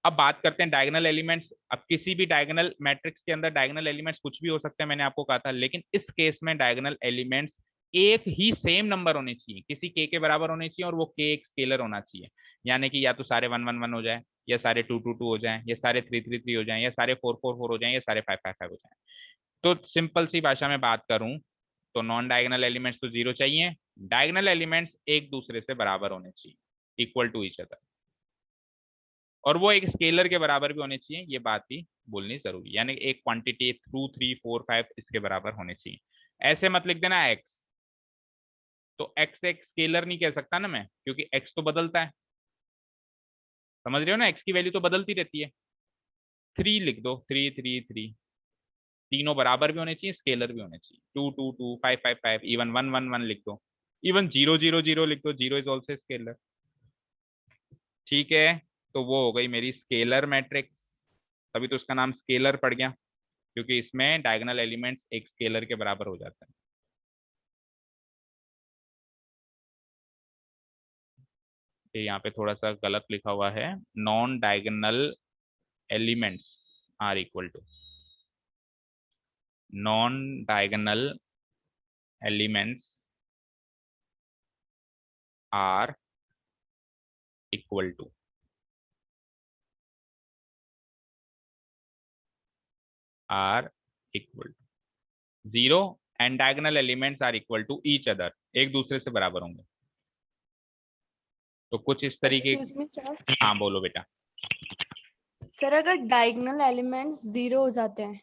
अब बात करते हैं डायगोनल एलिमेंट्स। अब किसी भी डायगोनल मैट्रिक्स के अंदर डायगोनल एलिमेंट्स कुछ भी हो सकते हैं, मैंने आपको कहा था, लेकिन इस केस में डायगोनल एलिमेंट्स एक ही सेम नंबर होने चाहिए, किसी के बराबर होने चाहिए, और वो के एक स्केलर होना चाहिए। यानी कि या तो सारे 1 1 1 हो जाए, या सारे 2 2 2 हो जाए, या सारे 3 3 3 हो जाए, या सारे 4 4 4 हो जाए, या सारे 5 5 5 हो जाए। तो सिंपल सी भाषा में बात करूं तो नॉन डायगोनल एलिमेंट्स तो जीरो चाहिए, डायगोनल एलिमेंट्स एक दूसरे से बराबर होने चाहिए, इक्वल टू ईच अदर, और वो एक स्केलर के बराबर भी होने चाहिए, ये बात भी बोलनी जरूरी, यानी एक क्वांटिटी 2 3 4 5 इसके बराबर होने चाहिए। ऐसे मत लिख देना एक्स, तो एक्स एक स्केलर नहीं कह सकता ना मैं, क्योंकि एक्स तो बदलता है, समझ रहे हो ना, एक्स की वैल्यू तो बदलती रहती है। 3 लिख दो, 3 3 3, तीनों बराबर भी होने चाहिए, स्केलर भी होने चाहिए, 2 2 2 5 5 5, इवन 1 1 1 लिख दो, इवन 0 0 0 लिख दो, जीरो इज ऑल्सो स्केलर। ठीक है, तो वो हो गई मेरी स्केलर मैट्रिक्स, तभी तो उसका नाम स्केलर पड़ गया, क्योंकि इसमें डायगोनल एलिमेंट्स एक स्केलर के बराबर हो जाते हैं। ये यहाँ पे थोड़ा सा गलत लिखा हुआ है, non diagonal elements are equal to, non diagonal elements are equal to, are equal to 0 and diagonal elements are equal to each other, एक दूसरे से बराबर होंगे। तो कुछ इस तरीके। एक्सक्यूज मी सर, हाँ बोलो बेटा। सर अगर डायगोनल एलिमेंट्स 0 हो जाते हैं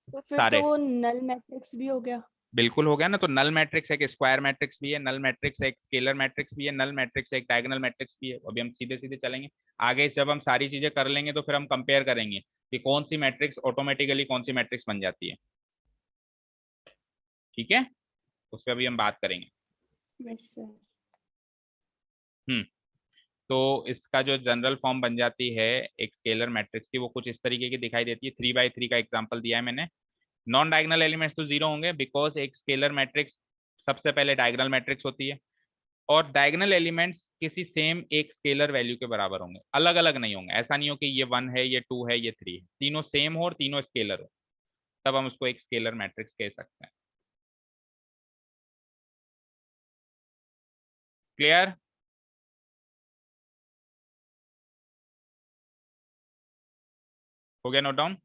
तो फिर सारे तो वो नल मैट्रिक्स भी हो गया। बिल्कुल हो गया ना। तो नल मैट्रिक्स एक स्क्वायर मैट्रिक्स भी है, नल मैट्रिक्स एक स्केलर मैट्रिक्स भी है, नल मैट्रिक्स एक डायगोनल मैट्रिक्स भी है। अभी हम सीधे सीधे चलेंगे आगे, जब हम सारी चीजें कर लेंगे तो फिर हम कंपेयर करेंगे कि कौन सी मैट्रिक्स ऑटोमेटिकली कौन सी मैट्रिक्स बन जाती है। ठीक है, उस पर अभी हम बात करेंगे। Yes sir. तो इसका जो जनरल फॉर्म बन जाती है एक स्केलर मैट्रिक्स की, वो कुछ इस तरीके की दिखाई देती है। 3x3 का एग्जांपल दिया है मैंने। नॉन डायगोनल एलिमेंट्स तो 0 होंगे, बिकॉज एक स्केलर मैट्रिक्स सबसे पहले डायगोनल मैट्रिक्स होती है, और डायगोनल एलिमेंट्स किसी सेम एक स्केलर वैल्यू के बराबर होंगे, अलग अलग नहीं होंगे। ऐसा नहीं हो कि ये 1 है, ये 2 है, ये 3 है, तीनों सेम हो और तीनों स्केलर हो, तब हम उसको एक स्केलर मैट्रिक्स कह सकते हैं। क्लियर? हो गया नोट डाउन?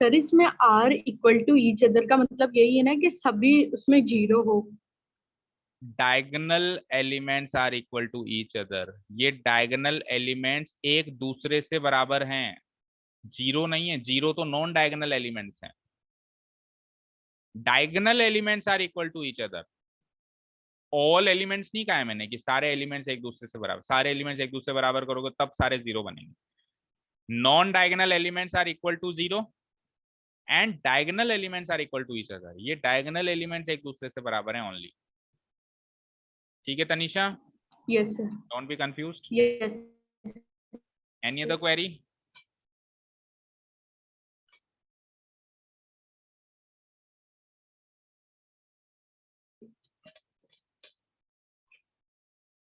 सर इसमें are equal to each other का मतलब यही है ना कि सभी उसमें 0 हो। Diagonal elements are equal to each other, ये डायगोनल एलिमेंट्स एक दूसरे से बराबर हैं, जीरो नहीं है। जीरो तो नॉन डायगोनल एलिमेंट्स हैं। Diagonal elements are equal to each other. All elements नहीं कहा है मैंने कि सारे एलिमेंट्स एक दूसरे से बराबर, सारे एलिमेंट्स एक दूसरे से बराबर करोगे तब सारे जीरो बनेंगे। Non diagonal elements are equal to zero and diagonal elements are equal to each other. ये डायगोनल एलिमेंट्स एक दूसरे से बराबर हैं ओनली। ठीक है Tanisha? Yes sir. Don't be confused. Yes. Any other query?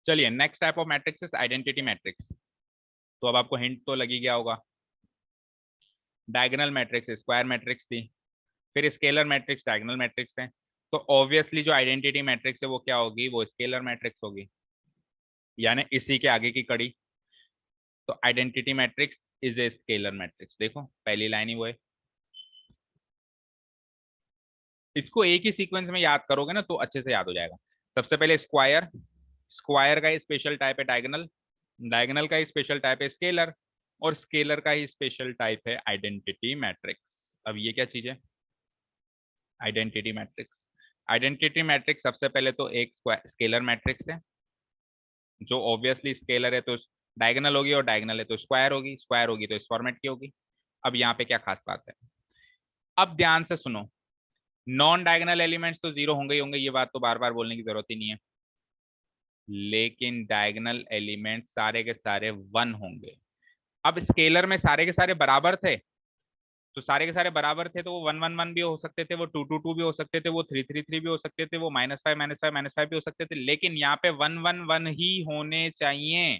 चलिए, next type of matrix is identity matrix. तो अब आपको हिंट तो लगी गया होगा। डायगोनल मैट्रिक्स स्क्वायर मैट्रिक्स थी, फिर स्केलर मैट्रिक्स डायगोनल मैट्रिक्स है, तो ऑब्वियसली जो आइडेंटिटी मैट्रिक्स है वो क्या होगी? वो स्केलर मैट्रिक्स होगी, यानी इसी के आगे की कड़ी। तो identity matrix is a scalar matrix. देखो पहली लाइन ही वो है। इसको एक ही सीक्वेंस में याद करोगे ना तो अच्छे से याद हो जाएगा। सबसे पहले स्क्वायर, स्क्वायर का ही स्पेशल टाइप है डायगोनल, डायगोनल का ही स्पेशल टाइप है स्केलर, और स्केलर का ही स्पेशल टाइप है आइडेंटिटी मैट्रिक्स। अब ये क्या चीज है? Identity matrix. आइडेंटिटी मैट्रिक्स सबसे पहले तो एक स्केलर मैट्रिक्स है, जो ऑब्वियसली स्केलर है तो डायगोनल होगी, और डायगोनल है तो स्क्वायर होगी, स्क्वायर होगी तो इस फॉर्मेट की होगी। अब यहाँ पे क्या खास बात है? अब ध्यान से सुनो, नॉन डायगोनल एलिमेंट्स तो जीरो होंगे ही होंगे, ये बात तो बार बार बोलने की जरूरत ही नहीं है, लेकिन डायगोनल एलिमेंट्स सारे के सारे 1 होंगे। अब स्केलर में सारे के सारे बराबर थे, तो सारे के सारे बराबर थे तो वो 1 1 1 भी हो सकते थे, वो 2 2 2 भी हो सकते थे, वो 3 3 3 भी हो सकते थे, वो -5 -5 -5 भी हो सकते थे, लेकिन यहाँ पे 1 1 1 ही होने चाहिए,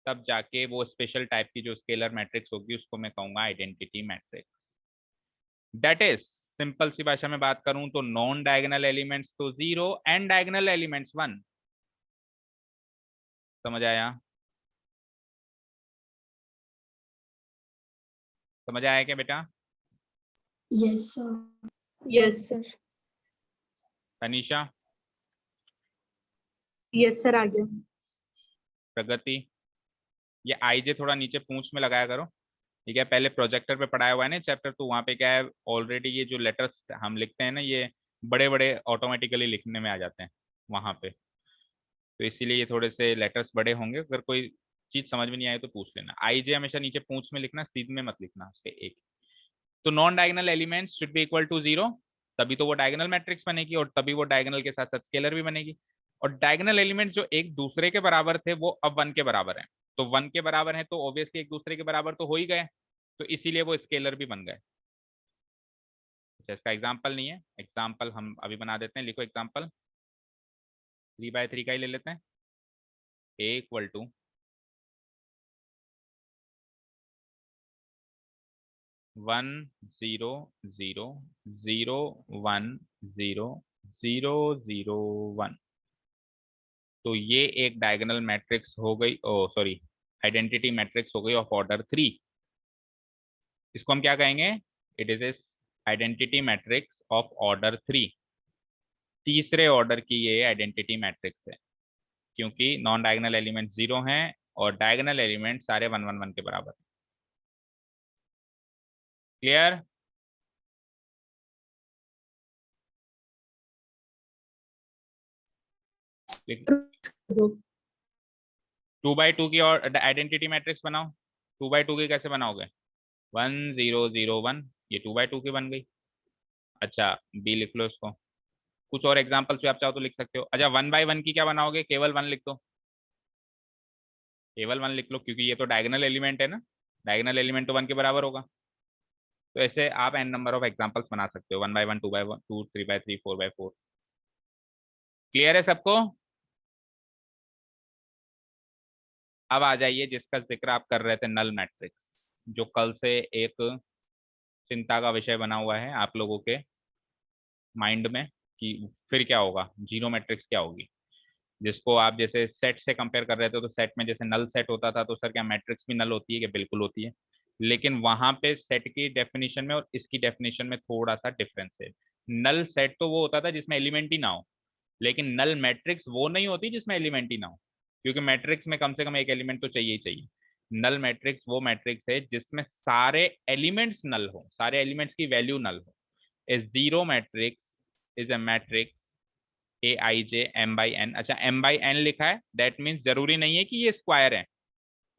तब जाके वो स्पेशल टाइप की जो स्केलर मैट्रिक्स होगी उसको मैं कहूंगा identity matrix. That is, simple सी भाषा में बात करूं तो नॉन डायगोनल एलिमेंट्स तो 0 एंड डायगोनल एलिमेंट्स 1। समझ आया? समझ आया क्या बेटा? Yes sir. Yes sir. Tanisha, yes sir आ गया। प्रगति, ये आईजे थोड़ा नीचे पूंछ में लगाया करो, ठीक है? पहले प्रोजेक्टर पे पढ़ाया हुआ है ना चैप्टर, तो वहाँ पे क्या है ऑलरेडी ये जो लेटर्स हम लिखते हैं ना, ये बड़े बड़े ऑटोमेटिकली लिखने में आ जाते हैं वहाँ पे, तो इसीलिए ये थोड़े से लेटर्स बड़े होंगे। अगर कोई चीज समझ में नहीं आए तो पूछ लेना। आईजे हमेशा नीचे पूंछ में लिखना, सीध में मत लिखना उसके एक। तो non diagonal elements should be equal to 0, तभी तो वो डायगोनल मैट्रिक्स बनेगी, और तभी वो डायगोनल के साथ साथ स्केलर भी बनेगी। और डायगोनल एलिमेंट्स जो एक दूसरे के बराबर थे वो अब 1 के बराबर हैं, तो 1 के बराबर हैं तो ऑब्वियसली एक दूसरे के बराबर तो हो ही गए, तो इसीलिए वो स्केलर भी बन गए। अच्छा, इसका एग्जाम्पल नहीं है, एग्जाम्पल हम अभी बना देते हैं। लिखो एग्जाम्पल, 3x3 का ही ले लेते हैं। ए इक्वल टू 1 0 0 0 1 0 0 0 1। तो ये एक डायगोनल मैट्रिक्स हो गई, ओ सॉरी, आइडेंटिटी मैट्रिक्स हो गई ऑफ ऑर्डर 3। इसको हम क्या कहेंगे? It is A identity matrix of order 3, तीसरे ऑर्डर की ये आइडेंटिटी मैट्रिक्स है, क्योंकि नॉन डायगोनल एलिमेंट 0 हैं और डायगोनल एलिमेंट सारे 1 1 1 के बराबर है। क्लियर? दो 2x2 की और आइडेंटिटी मैट्रिक्स बनाओ। 2x2 की कैसे बनाओगे? 1 0 0 1, ये 2x2 की बन गई। अच्छा, बी लिख लो इसको। कुछ और एग्जांपल्स भी आप चाहो तो लिख सकते हो। अच्छा, 1x1 की क्या बनाओगे? केवल 1 लिख दो, केवल 1 लिख लो, क्योंकि ये तो डायगोनल एलिमेंट है ना, डायगोनल एलिमेंट तो 1 के बराबर होगा। तो ऐसे आप n नंबर ऑफ एग्जांपल्स बना सकते हो, 1x1 2x1 2 3x3 4x4। Clear है सबको? अब आ जाइए जिसका जिक्र आप कर रहे थे, नल मैट्रिक्स, जो कल से एक चिंता का विषय बना हुआ है आप लोगों के माइंड में कि फिर क्या होगा, जीरो मैट्रिक्स क्या होगी, जिसको आप जैसे सेट से कंपेयर कर रहे थे। तो सेट में जैसे नल सेट होता था, तो सर क्या मैट्रिक्स भी नल होती है? कि बिल्कुल होती है, लेकिन वहां पे सेट की डेफिनेशन में और इसकी डेफिनेशन में थोड़ा सा डिफरेंस है। नल सेट तो वो होता था जिसमें एलिमेंट ही ना हो, लेकिन नल मैट्रिक्स वो नहीं होती जिसमें एलिमेंट ही ना हो, क्योंकि मैट्रिक्स में कम से कम एक एलिमेंट तो चाहिए ही चाहिए। नल मैट्रिक्स वो मैट्रिक्स है जिसमें सारे एलिमेंट्स नल हो, सारे एलिमेंट्स की वैल्यू नल हो। A zero matrix is a matrix A I J M by N. अच्छा, एम बाई एन लिखा है, दैट मीन्स जरूरी नहीं है कि ये स्क्वायर है।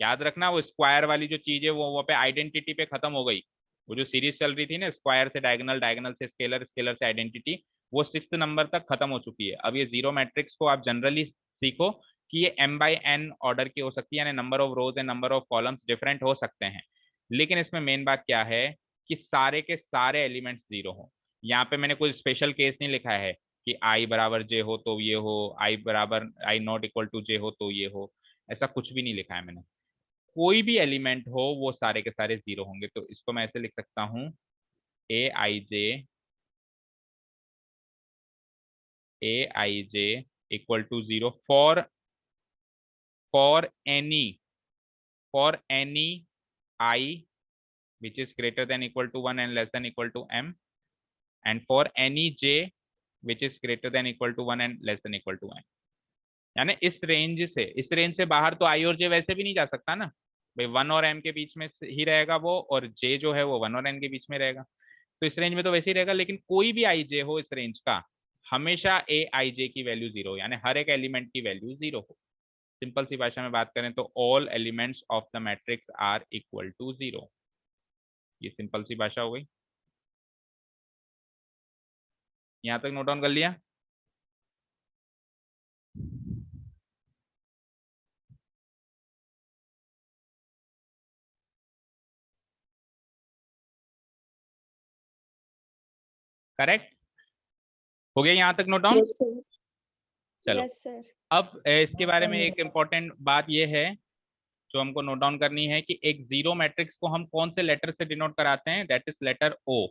याद रखना, वो स्क्वायर वाली जो चीज है वो पे आइडेंटिटी पे खत्म हो गई। वो जो सीरीज चल रही थी ना, स्क्वायर से डायगोनल, डायगोनल से स्केलर, स्केलर से आइडेंटिटी, वो 6th नंबर तक खत्म हो चुकी है। अब ये जीरो मैट्रिक्स को आप जनरली सीखो कि ये m बाई n ऑर्डर की हो सकती है, यानी number of rose and number of columns different हो सकते हैं, लेकिन इसमें मेन बात क्या है कि सारे के सारे एलिमेंट्स जीरो हो। यहाँ पे मैंने कोई स्पेशल केस नहीं लिखा है कि i बराबर j हो तो ये हो, i बराबर i not equal to j हो तो ये हो, ऐसा कुछ भी नहीं लिखा है मैंने। कोई भी एलिमेंट हो वो सारे के सारे जीरो होंगे। तो इसको मैं ऐसे लिख सकता हूँ, A I J equal to zero for any i which is greater than equal to 1 and less than equal to m, and for any j which is greater than equal to 1 and less than equal to m। यानी इस रेंज से बाहर तो i और j वैसे भी नहीं जा सकता ना भाई, 1 और m के बीच में ही रहेगा वो, और j जो है वो 1 और n के बीच में रहेगा। तो इस रेंज में तो वैसे ही रहेगा, लेकिन कोई भी आई जे हो इस रेंज का, हमेशा ए आई जे की वैल्यू जीरो, यानी हर एक एलिमेंट की वैल्यू जीरो हो। सिंपल सी भाषा में बात करें तो all elements of the matrix are equal to zero. ये सिंपल सी भाषा हो गई। यहां तक नोट डाउन कर लिया? करेक्ट हो गया यहां तक नोट डाउन? Yes, sir. चलो, यस सर। अब इसके बारे में एक इम्पोर्टेंट बात यह है जो हमको नोट डाउन करनी है कि एक जीरो मैट्रिक्स को हम कौन से लेटर से डिनोट कराते हैं, दैट इज लेटर ओ।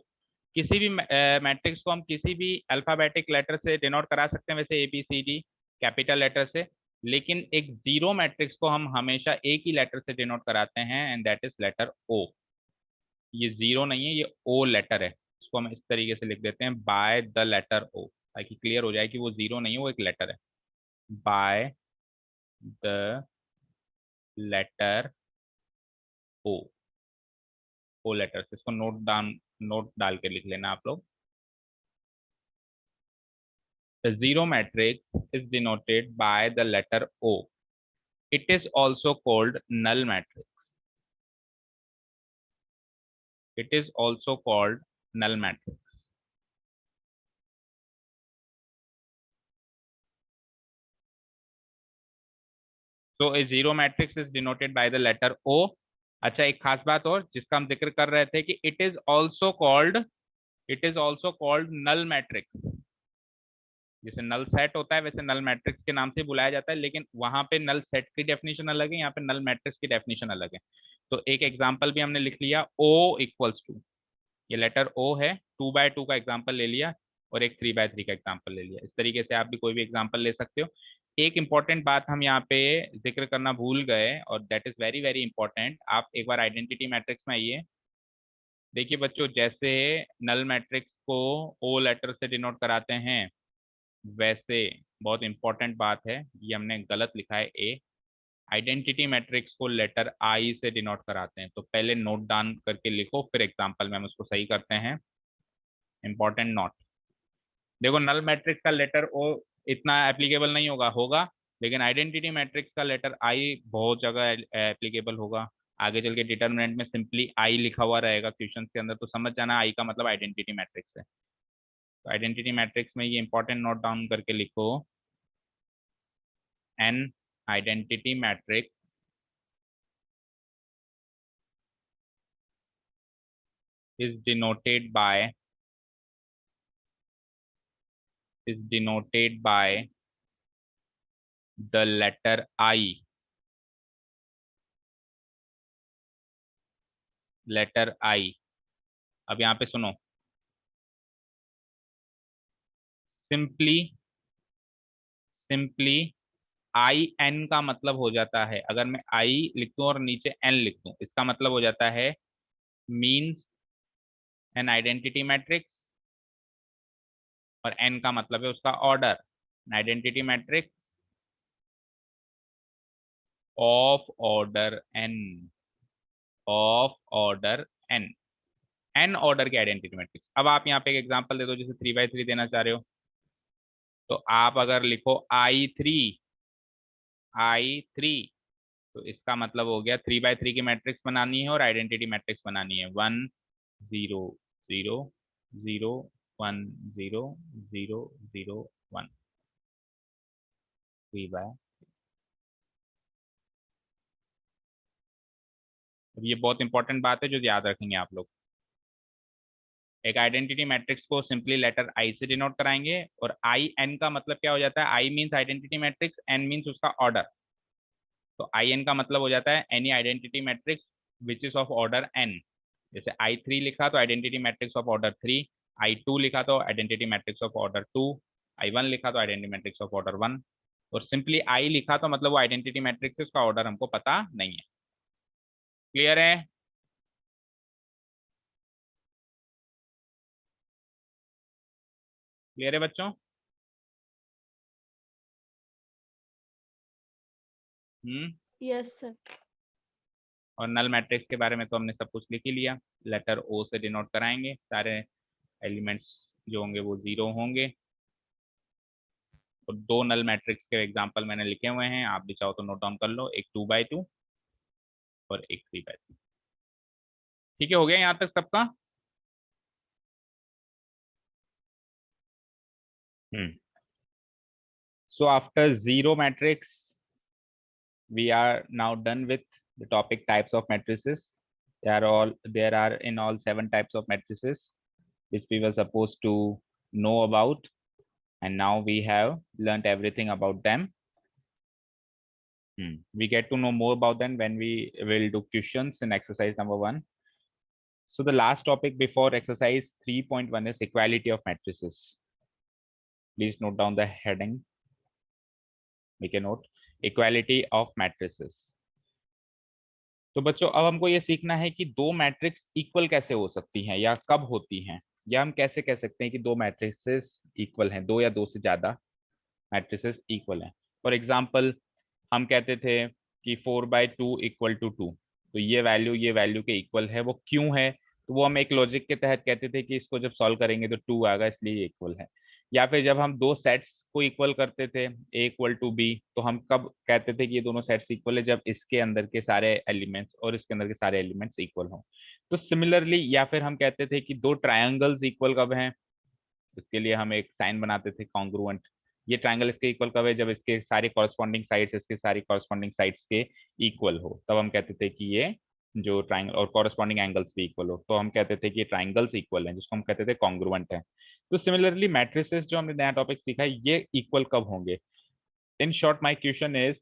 किसी भी मैट्रिक्स को हम किसी भी अल्फाबेटिक लेटर से डिनोट करा सकते हैं, वैसे A B C D capital letter से, लेकिन एक जीरो मैट्रिक्स को हम हमेशा एक ही लेटर से डिनोट कराते हैं, एंड दैट इज लेटर ओ। ये जीरो नहीं है, ये ओ लेटर है। इसको हम इस तरीके से लिख देते हैं, बाय द लेटर ओ, ताकि क्लियर हो जाए कि वो जीरो नहीं है, वो एक लेटर है। By the letter O, O letter से। इसको नोट डाल के लिख लेना आप लोग। The zero matrix is denoted by the letter O. It is also called null matrix. It is also called null matrix. So a zero matrix is denoted by the letter O. अच्छा, एक खास बात और जिसका हम जिक्र कर रहे थे कि it is also called null matrix। जैसे नल सेट होता है वैसे नल मैट्रिक्स के नाम से बुलाया जाता है, लेकिन वहां पे नल सेट की डेफिनेशन अलग है, यहाँ पे नल मैट्रिक्स की डेफिनेशन अलग है। तो एक एग्जांपल भी हमने लिख लिया, O इक्वल्स टू, ये लेटर O है, 2/2 का एग्जांपल ले लिया और एक 3/3 का एग्जांपल ले लिया। इस तरीके से आप भी कोई भी एग्जांपल ले सकते हो। एक इंपॉर्टेंट बात हम यहाँ पे जिक्र करना भूल गए, और that is very very important. आप एक बार आइडेंटिटी मैट्रिक्स में आइए, देखिए बच्चों, जैसे नल मैट्रिक्स को ओ लेटर से डिनोट कराते हैं, वैसे बहुत इंपॉर्टेंट बात है, ये हमने गलत लिखा है ए, आइडेंटिटी मैट्रिक्स को लेटर आई से डिनोट कराते हैं। तो पहले नोट डाउन करके लिखो, फिर एग्जांपल में हम उसको सही करते हैं। इंपॉर्टेंट नोट, देखो नल मैट्रिक्स का लेटर ओ इतना एप्लीकेबल नहीं होगा, लेकिन आइडेंटिटी मैट्रिक्स का लेटर आई बहुत जगह एप्लीकेबल होगा। आगे चल के डिटर्मिनेंट में सिंपली आई लिखा हुआ रहेगा क्वेश्चन के अंदर, तो समझ जाना आई का मतलब आइडेंटिटी मैट्रिक्स है। तो आइडेंटिटी मैट्रिक्स में ये इंपॉर्टेंट नोट डाउन करके लिखो, an identity matrix is denoted by the letter I, letter I. अब यहाँ पे सुनो, सिंपली आई एन का मतलब हो जाता है, अगर मैं आई लिख दूं और नीचे एन लिख दूं, इसका मतलब हो जाता है मीन्स एन आइडेंटिटी मैट्रिक्स, और एन का मतलब है उसका order, identity matrix of order N, of order N, N order के आइडेंटिटी मैट्रिक्स। अब आप यहाँ पे एक एग्जांपल दे दो, जैसे 3x3 देना चाह रहे हो, तो आप अगर लिखो I3, तो इसका मतलब हो गया 3x3 की मैट्रिक्स बनानी है और आइडेंटिटी मैट्रिक्स बनानी है, 1 0 0 0 1 0 0 0 1 3x। अब ये बहुत इंपॉर्टेंट बात है जो याद रखेंगे आप लोग। एक आइडेंटिटी मैट्रिक्स को सिंपली लेटर आई से डिनोट कराएंगे, और आई एन का मतलब क्या हो जाता है, I means identity matrix, N means उसका ऑर्डर। तो आई एन का मतलब हो जाता है any identity matrix which is of order N. जैसे I3 लिखा तो identity matrix of order 3, I2 लिखा तो identity matrix of order 2, I1 लिखा तो आइडेंटिटी मैट्रिक्स ऑफ ऑर्डर 1, और सिंपली आई लिखा तो मतलब वो आइडेंटिटी मैट्रिक्स है, उसका ऑर्डर हमको पता नहीं है। क्लियर है? क्लियर है बच्चों? Yes sir. और नल मैट्रिक्स के बारे में तो हमने सब कुछ लिख ही लिया, लेटर ओ से डिनोट कराएंगे, सारे एलिमेंट्स जो होंगे वो 0 होंगे। और 2 नल मैट्रिक्स के एग्जांपल मैंने लिखे हुए हैं, आप भी चाहो तो नोट डाउन कर लो, एक 2x2 और एक 3x3। ठीक है, हो गया यहाँ तक सबका? So after zero matrix, we are now done with the topic types of matrices. There are in all 7 types of matrices which we were supposed to know about, and now we have learned everything about them. We get to know more about them when we will do questions in exercise number 1. So the last topic before exercise 3.1 is equality of matrices. Please note down the heading. Make a note, equality of matrices. तो बच्चों अब हमको ये सीखना है कि 2 मैट्रिक्स इक्वल कैसे हो सकती हैं, या कब होती हैं, या हम कैसे कह सकते हैं कि 2 मैट्रिक्सेस इक्वल हैं, 2 या 2 से ज्यादा मैट्रिसेस इक्वल हैं। फॉर एग्जांपल हम कहते थे कि 4/2 = 2, तो ये वैल्यू के इक्वल है, वो क्यों है? तो वो हम एक लॉजिक के तहत कहते थे कि इसको जब सॉल्व करेंगे तो 2 आएगा, इसलिए इक्वल है। या फिर जब हम 2 सेट्स को इक्वल करते थे, A = B, तो हम कब कहते थे कि ये दोनों सेट्स इक्वल है? जब इसके अंदर के सारे एलिमेंट्स और इसके अंदर के सारे एलिमेंट्स इक्वल हों। तो सिमिलरली, या फिर हम कहते थे कि 2 ट्रायंगल्स इक्वल कब हैं? उसके लिए हम एक साइन बनाते थे कॉन्ग्रुएंट। ये ट्रायंगल इसके इक्वल कब है? जब इसके सारे कॉरस्पॉन्डिंग साइड्स इसके सारी कॉरस्पॉन्डिंग साइड्स के इक्वल हो, तब हम कहते थे कि ये जो ट्रायंगल और कॉरस्पॉन्डिंग एंगल्स भी इक्वल हो, तो हम कहते थे कि ये ट्रायंगल्स इक्वल हैं, जिसको हम कहते थे कॉन्ग्रुएंट है। तो सिमिलरली मैट्रिसेस जो हमने नया टॉपिक सीखा है, ये इक्वल कब होंगे? In short my question is,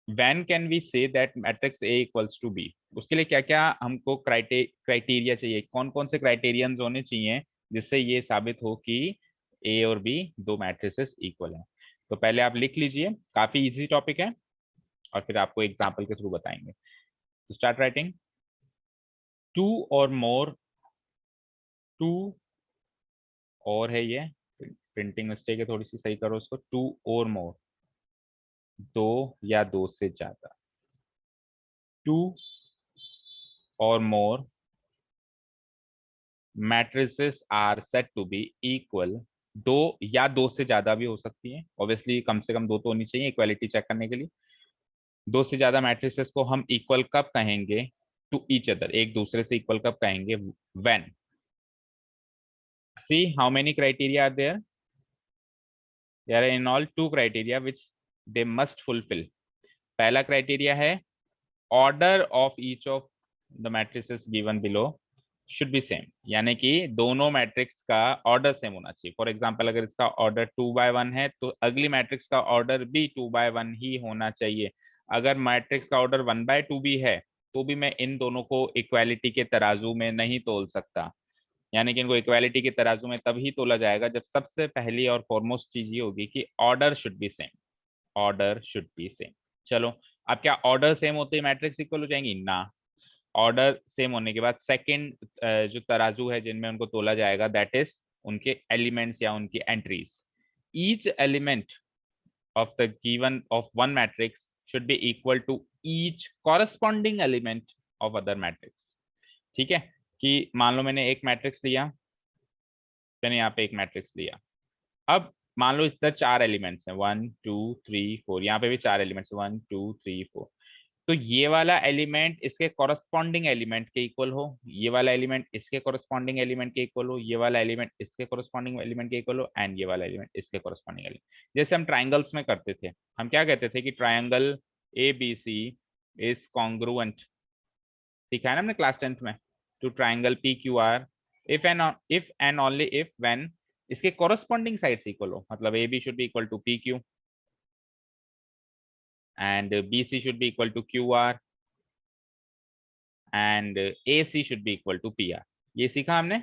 when can we say that matrix A equals to B? उसके लिए क्या क्या हमको क्राइटेरिया चाहिए, कौन कौन से क्राइटेरियंस होने चाहिए जिससे ये साबित हो कि A और B 2 मैट्रिसेस इक्वल हैं? तो पहले आप लिख लीजिए, काफी इजी टॉपिक है, और फिर आपको एग्जाम्पल के थ्रू बताएंगे। तो स्टार्ट राइटिंग, 2 or more 2 और है, ये प्रिंटिंग मिस्टेक है, थोड़ी सी सही करो उसको, 2 और मोर, 2 या 2 से ज्यादा, 2 और more matrices are set to be equal, 2 या 2 से ज्यादा भी हो सकती है, ऑब्वियसली कम से कम 2 तो होनी चाहिए इक्वालिटी चेक करने के लिए। 2 से ज्यादा मैट्रिसेस को हम इक्वल कब कहेंगे, टू ईच अदर, एक दूसरे से इक्वल कब कहेंगे, when, see how many criteria are there, there are in all 2 criteria which they must fulfil. पहला क्राइटेरिया है order of each of the matrices given below should be same, यानी कि दोनों मैट्रिक्स का ऑर्डर सेम होना चाहिए। फॉर एग्जांपल अगर इसका ऑर्डर 2/1 है तो अगली मैट्रिक्स का ऑर्डर भी 2/1 ही होना चाहिए। अगर मैट्रिक्स का ऑर्डर 1/2 भी है तो भी मैं इन दोनों को इक्वालिटी के तराजू में नहीं तोल सकता, यानी कि इनको इक्वालिटी के तराजू में तभी तोला जाएगा जब सबसे पहली और फॉरमोस्ट चीज ये होगी कि order should be same, order should be same. चलो, अब क्या ऑर्डर सेम होते ही मैट्रिक्स इक्वल हो जाएंगी ना, ऑर्डर सेम होने के बाद सेकंड जो तराजू है जिनमें उनको तोला जाएगा दैट इज उनके एलिमेंट्स या उनकी entries. Each element of the given of one matrix should be equal to each corresponding element of other matrix. ठीक है, कि मान लो मैंने एक मैट्रिक्स लिया, मैंने यहाँ पे एक मैट्रिक्स लिया, अब मान लो इधर 4 एलिमेंट्स हैं, 1 2 3 4, यहाँ पे भी 4 एलिमेंट्स 1 2 3 4, तो ये वाला एलिमेंट इसके कॉरस्पॉन्डिंग एलिमेंट के इक्वल हो, ये वाला एलिमेंट इसके कॉरस्पॉन्डिंग एलिमेंट के इक्वल हो, ये वाला एलिमेंट इसके कॉरस्पॉन्डिंग एलिमेंट के इक्वल हो, एंड ये वाला एलिमेंट इसके कॉरस्पॉन्डिंग एलिमेंट। जैसे हम ट्राइंगल्स में करते थे, हम क्या कहते थे कि ट्राइंगल ABC इज कॉन्ग्रुएंट, सीखा है ना हमने क्लास 10th में, two triangle PQR if and only if when इसके कॉरस्पॉन्डिंग साइड्स इक्वल हो, मतलब AB should be equal to PQ and BC should be equal to QR and AC should be equal to PR। ये सीखा हमने,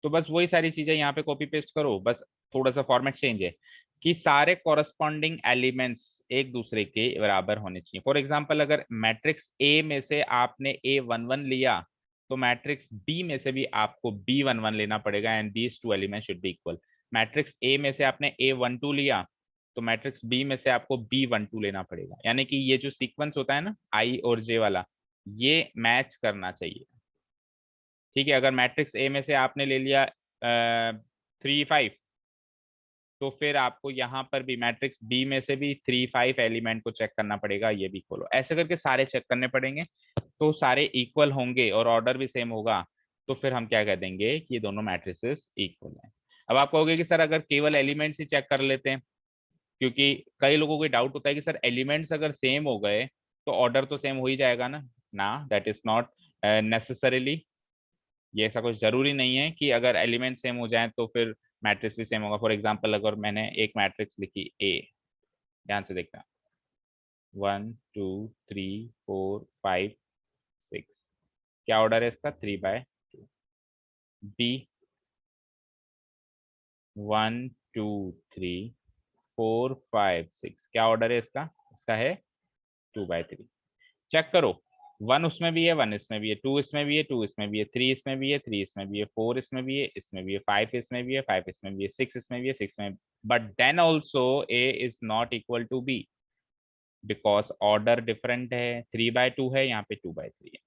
तो बस वही सारी चीजें यहाँ पे कॉपी पेस्ट करो, बस थोड़ा सा फॉर्मेट चेंज है कि सारे कॉरस्पॉन्डिंग एलिमेंट्स एक दूसरे के बराबर होने चाहिए। फॉर एग्जांपल अगर मैट्रिक्स A में से आपने A11 लिया तो मैट्रिक्स B में से भी आपको B11 लेना पड़ेगा and these two elements should be equal. Matrix A में से आपने A12 लिया तो मैट्रिक्स B में से आपको B12 लेना पड़ेगा, यानी कि ये जो सीक्वेंस होता है ना I और J वाला, ये मैच करना चाहिए। ठीक है, अगर मैट्रिक्स A में से आपने ले लिया 3 5 तो फिर आपको यहाँ पर भी मैट्रिक्स B में से भी 3 5 एलिमेंट को चेक करना पड़ेगा, ये भी खोलो, ऐसे करके सारे चेक करने पड़ेंगे, तो सारे इक्वल होंगे और ऑर्डर भी सेम होगा, तो फिर हम क्या कह देंगे कि ये दोनों मैट्रिसेस इक्वल हैं। अब आप कहोगे कि सर अगर केवल एलिमेंट्स ही चेक कर लेते हैं, क्योंकि कई लोगों को डाउट होता है कि सर एलिमेंट्स अगर सेम हो गए तो ऑर्डर तो सेम हो ही जाएगा ना, दैट इज नॉट नेसेसरीली, ये ऐसा कुछ जरूरी नहीं है कि अगर एलिमेंट सेम हो जाए तो फिर मैट्रिक्स भी सेम होगा। फॉर एग्जांपल अगर मैंने एक मैट्रिक्स लिखी A, ध्यान से देखना, 1 2 3 4 5 6, क्या ऑर्डर है इसका, 3/2। B 1 2 3 4 5 6, क्या ऑर्डर है इसका, इसका है 2/3। चेक करो, 1 उसमें भी है, 1 इसमें भी है, 2 इसमें भी है, 2 इसमें भी है, 3 इसमें भी है, 3 इसमें भी है, 4 इसमें भी है, इसमें भी है, 5 इसमें भी है, 5 इसमें भी है, 6 इसमें भी है, 6 में, but then also A is not equal to B because order different है, 3/2 है, यहाँ पे 2/3 है,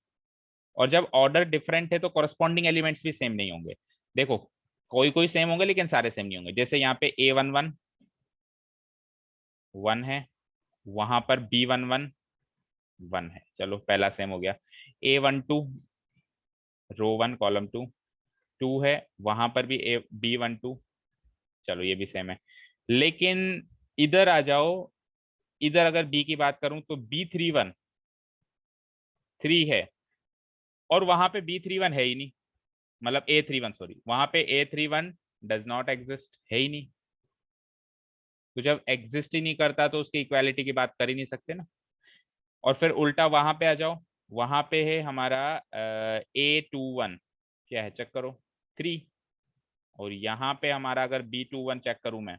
और जब ऑर्डर डिफरेंट है तो कॉरस्पॉन्डिंग एलिमेंट्स भी सेम नहीं होंगे। देखो कोई कोई सेम होंगे लेकिन सारे सेम नहीं होंगे, जैसे यहाँ पे A11 1 है, वहां पर B11 1 है, चलो पहला सेम हो गया। A12 रो 1 कॉलम 2 2 है, वहां पर भी B12, चलो ये भी सेम है। लेकिन इधर आ जाओ, इधर अगर B की बात करूं तो B31 3 है और वहां पे B31 है ही नहीं, मतलब A31 सॉरी, वहां पे A31 डज नॉट एग्जिस्ट, है ही नहीं, तो जब एग्जिस्ट ही नहीं करता तो उसकी इक्वालिटी की बात कर ही नहीं सकते ना। और फिर उल्टा वहां पे आ जाओ, वहां पे है हमारा A21, क्या है चेक करो, 3, और यहाँ पे हमारा अगर B21 चेक करूं मैं,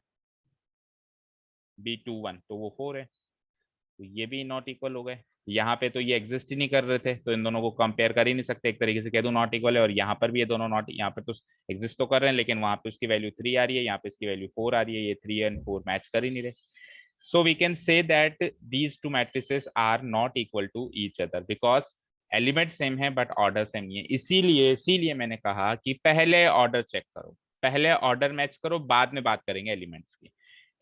B21 तो वो 4 है, तो ये भी नॉट इक्वल हो गए, यहाँ पे तो ये एग्जिस्ट ही नहीं कर रहे थे, तो इन दोनों को कंपेयर कर ही नहीं सकते, एक तरीके से कह दूं नॉट इक्वल है। और यहाँ पर भी ये दोनों नॉट, यहाँ पे तो एग्जिस्ट तो कर रहे हैं लेकिन वहां पे उसकी वैल्यू 3 आ रही है, यहाँ पे इसकी वैल्यू 4 आ रही है, ये 3 एंड 4 मैच कर ही नहीं रहे। So we can say that these two matrices are not equal to each other because element same है बट ऑर्डर सेम नहीं है। इसीलिए मैंने कहा कि पहले ऑर्डर चेक करो, पहले ऑर्डर मैच करो, बाद में बात करेंगे एलिमेंट्स की।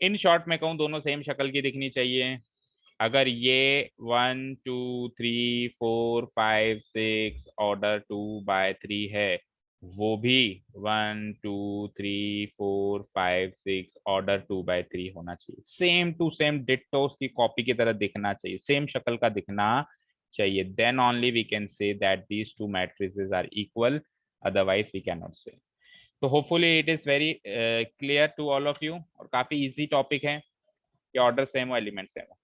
इन शॉर्ट में कहूँ दोनों सेम शक्ल की दिखनी चाहिए। अगर ये 1 2 3 4 5 6 ऑर्डर 2/3 है, वो भी 1 2 3 4 5 6 ऑर्डर 2/3 होना चाहिए। सेम टू सेम डिट्टो की कॉपी की तरह दिखना चाहिए, सेम शक्ल का दिखना चाहिए। Then only we can say that these two matrices are equal, otherwise we can not say. तो hopefully it is very clear to all of you, और काफी इजी टॉपिक है कि ऑर्डर सेम हो एलिमेंट सेम हो।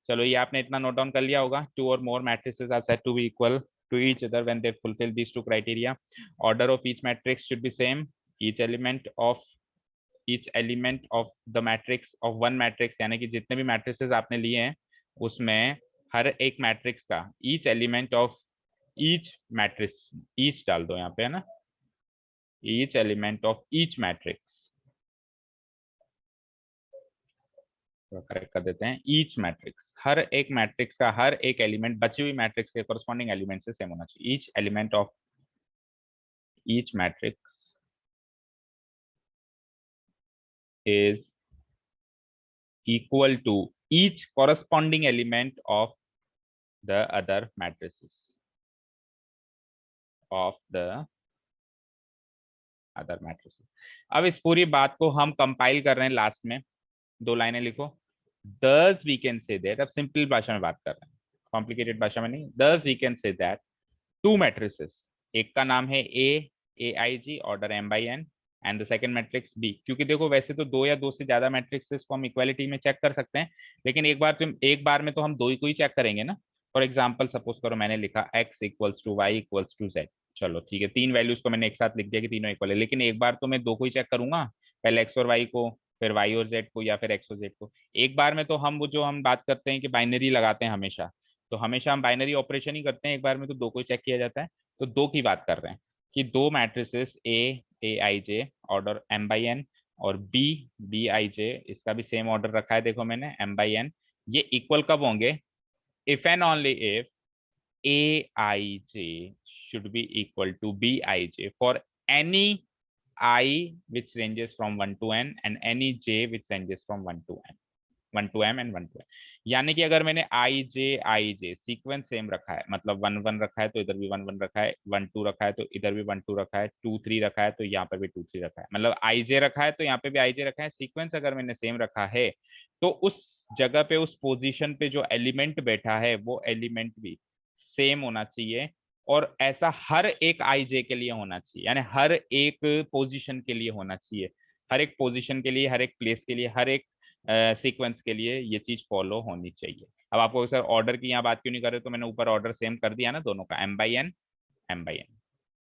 चलो ये आपने इतना नोट डाउन कर लिया होगा। 2 or more matrices are said to be equal to each other when they fulfill these two criteria. Order of each matrix should be same. Each element of the matrix of one matrix, यानी कि जितने भी मैट्रिसेस आपने लिए हैं उसमें हर एक मैट्रिक्स का each element of each matrix, each डाल दो यहाँ पे, है ना, each element of each matrix, correct कर देते हैं, ईच मैट्रिक्स, हर एक मैट्रिक्स का हर एक एलिमेंट बची हुई मैट्रिक्स के कॉरस्पॉन्डिंग एलिमेंट से सेम होना चाहिए। Each element of each matrix is equal to each corresponding element of the other matrices of the other matrices. अब इस पूरी बात को हम कंपाइल कर रहे हैं, लास्ट में 2 लाइनें लिखो। Thus we can say that, अब सिंपल भाषा में बात कर रहे हैं, कॉम्प्लिकेटेड भाषा में नहीं। Thus we can say that two matrices, एक का नाम है AIG order m/n and the second matrix B। क्योंकि देखो वैसे तो 2 या 2 से ज्यादा मैट्रिक्सेस को हम इक्वालिटी में चेक कर सकते हैं, लेकिन एक बार में तो हम 2 ही को ही चेक करेंगे ना। फॉर एग्जाम्पल सपोज करो मैंने लिखा x = y = z, चलो ठीक है, 3 वैल्यूज को मैंने एक साथ लिख दिया कि तीनों इक्वल है, लेकिन एक बार तो मैं 2 को ही चेक करूंगा, पहले x और y को, फिर y और z को, या फिर x और z को। एक बार में तो हम वो जो हम बात करते हैं कि बाइनरी लगाते हैं हमेशा, तो हमेशा हम बाइनरी ऑपरेशन ही करते हैं, एक बार में तो 2 को ही चेक किया जाता है। तो 2 की बात कर रहे हैं कि 2 मैट्रिसेस AIJ ऑर्डर m/n और BIJ, इसका भी सेम ऑर्डर रखा है देखो मैंने m/n, ये इक्वल कब होंगे? If and only if AIJ should be equal to BIJ for any I which ranges from 1 to n and any j which ranges from 1 to m and 1 to n। यानी कि अगर मैंने IJ सीक्वेंस सेम रखा है, मतलब 1 1 रखा है तो इधर भी 1 1 रखा है, 1 2 रखा है तो इधर भी 1 2 रखा है, 2 3 रखा है तो यहाँ पर भी 2 3 रखा है, मतलब IJ रखा है तो यहाँ पे भी IJ रखा है। सीक्वेंस अगर मैंने सेम रखा है तो उस जगह पे, उस पोजीशन पे जो एलिमेंट बैठा है वो एलिमेंट भी सेम होना चाहिए, और ऐसा हर एक IJ के लिए होना चाहिए, यानी हर एक पोजीशन के लिए होना चाहिए, हर एक पोजीशन के लिए, हर एक प्लेस के लिए, हर एक सीक्वेंस के लिए ये चीज फॉलो होनी चाहिए। अब आपको सर ऑर्डर की यहाँ बात क्यों नहीं कर रहे, तो मैंने ऊपर ऑर्डर सेम कर दिया ना दोनों का, m/n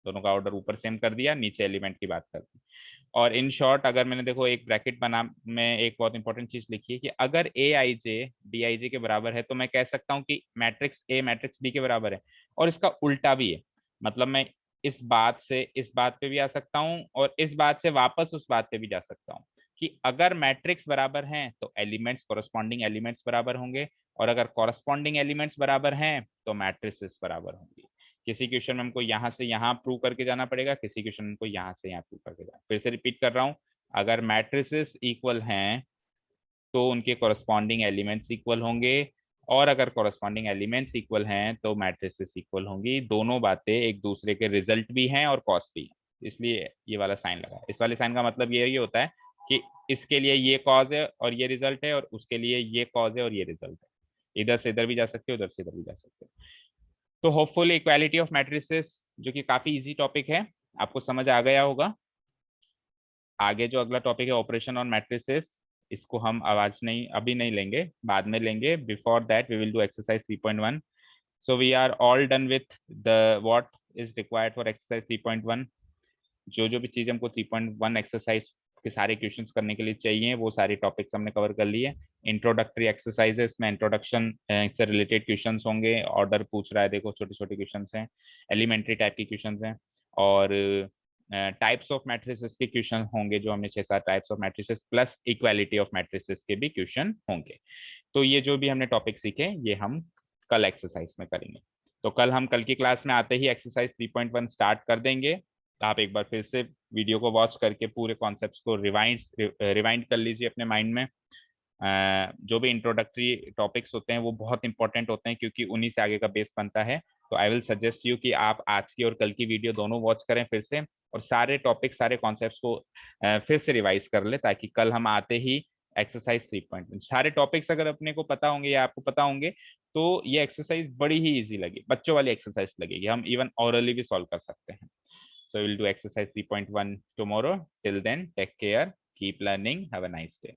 दोनों का ऑर्डर ऊपर सेम कर दिया, नीचे एलिमेंट की बात कर दी। और इन शॉर्ट अगर मैंने देखो एक ब्रैकेट बना में एक बहुत इंपॉर्टेंट चीज लिखी है कि अगर AIJ BIJ के बराबर है तो मैं कह सकता हूँ कि मैट्रिक्स A मैट्रिक्स B के बराबर है, और इसका उल्टा भी है, मतलब मैं इस बात से इस बात पे भी आ सकता हूँ और इस बात से वापस उस बात पे भी जा सकता हूँ कि अगर मैट्रिक्स बराबर हैं तो एलिमेंट्स, कॉरस्पॉन्डिंग एलिमेंट्स बराबर होंगे, और अगर कॉरस्पॉन्डिंग एलिमेंट्स बराबर हैं तो मैट्रिसेस बराबर होंगी। किसी क्वेश्चन में हमको यहाँ से यहाँ प्रूव करके जाना पड़ेगा, किसी क्वेश्चन में हमको यहाँ से यहाँ प्रूव करके जाना। फिर से रिपीट कर रहा हूँ, अगर मैट्रिसेस इक्वल हैं तो उनके कॉरस्पॉन्डिंग एलिमेंट्स इक्वल होंगे, और अगर कॉरस्पॉन्डिंग एलिमेंट्स इक्वल हैं तो मैट्रिसेस इक्वल होंगी। दोनों बातें एक दूसरे के रिजल्ट भी हैं और कॉस्ट भी है, इसलिए ये वाला साइन लगा। इस वाले साइन का मतलब ये होता है कि इसके लिए ये कॉज है और ये रिजल्ट है, और उसके लिए ये कॉज है और ये रिजल्ट है। इधर से इधर भी जा सकते हो, उधर से इधर भी जा सकते हो। तो होपफुली इक्वालिटी ऑफ मैट्रिसेस, जो कि काफी इजी टॉपिक है, आपको समझ आ गया होगा। आगे जो अगला टॉपिक है ऑपरेशन ऑन मैट्रिसेस, इसको हम अभी नहीं लेंगे, बाद में लेंगे। Before that we will do exercise 3.1। So we are all done with the what is required for exercise 3.1। जो भी चीज हमको 3.1 एक्सरसाइज के सारे क्वेश्चंस करने के लिए चाहिए वो सारे टॉपिक्स हमने कवर कर लिए। इंट्रोडक्टरी एक्सरसाइजेस में इंट्रोडक्शन से रिलेटेड क्वेश्चंस होंगे, ऑर्डर पूछ रहा है, देखो छोटे छोटे क्वेश्चंस हैं, एलिमेंट्री टाइप के क्वेश्चंस हैं, और टाइप्स ऑफ मैट्रिसेस के क्वेश्चन होंगे जो हमने 6-7 types of matrices plus equality of matrices के भी क्वेश्चन होंगे। तो ये जो भी हमने टॉपिक सीखे ये हम कल एक्सरसाइज में करेंगे। तो कल की क्लास में आते ही एक्सरसाइज 3.1 स्टार्ट कर देंगे। आप एक बार फिर से वीडियो को वॉच करके पूरे कॉन्सेप्ट्स को रिवाइंड कर लीजिए अपने माइंड में। जो भी इंट्रोडक्टरी टॉपिक्स होते हैं वो बहुत इंपॉर्टेंट होते हैं क्योंकि उन्हीं से आगे का बेस बनता है। तो आई विल सजेस्ट यू कि आप आज की और कल की वीडियो दोनों वॉच करें फिर से, और सारे टॉपिक सारे कॉन्सेप्ट्स को फिर से रिवाइज कर ले, ताकि कल हम आते ही एक्सरसाइज 3.1 सारे टॉपिक्स अगर अपने को पता होंगे या आपको पता होंगे तो ये एक्सरसाइज बड़ी ही इजी लगी, बच्चों वाली एक्सरसाइज लगेगी, हम इवन ऑरली भी सॉल्व कर सकते हैं। So we'll do exercise 3.1 tomorrow. Till then, take care, keep learning, have a nice day.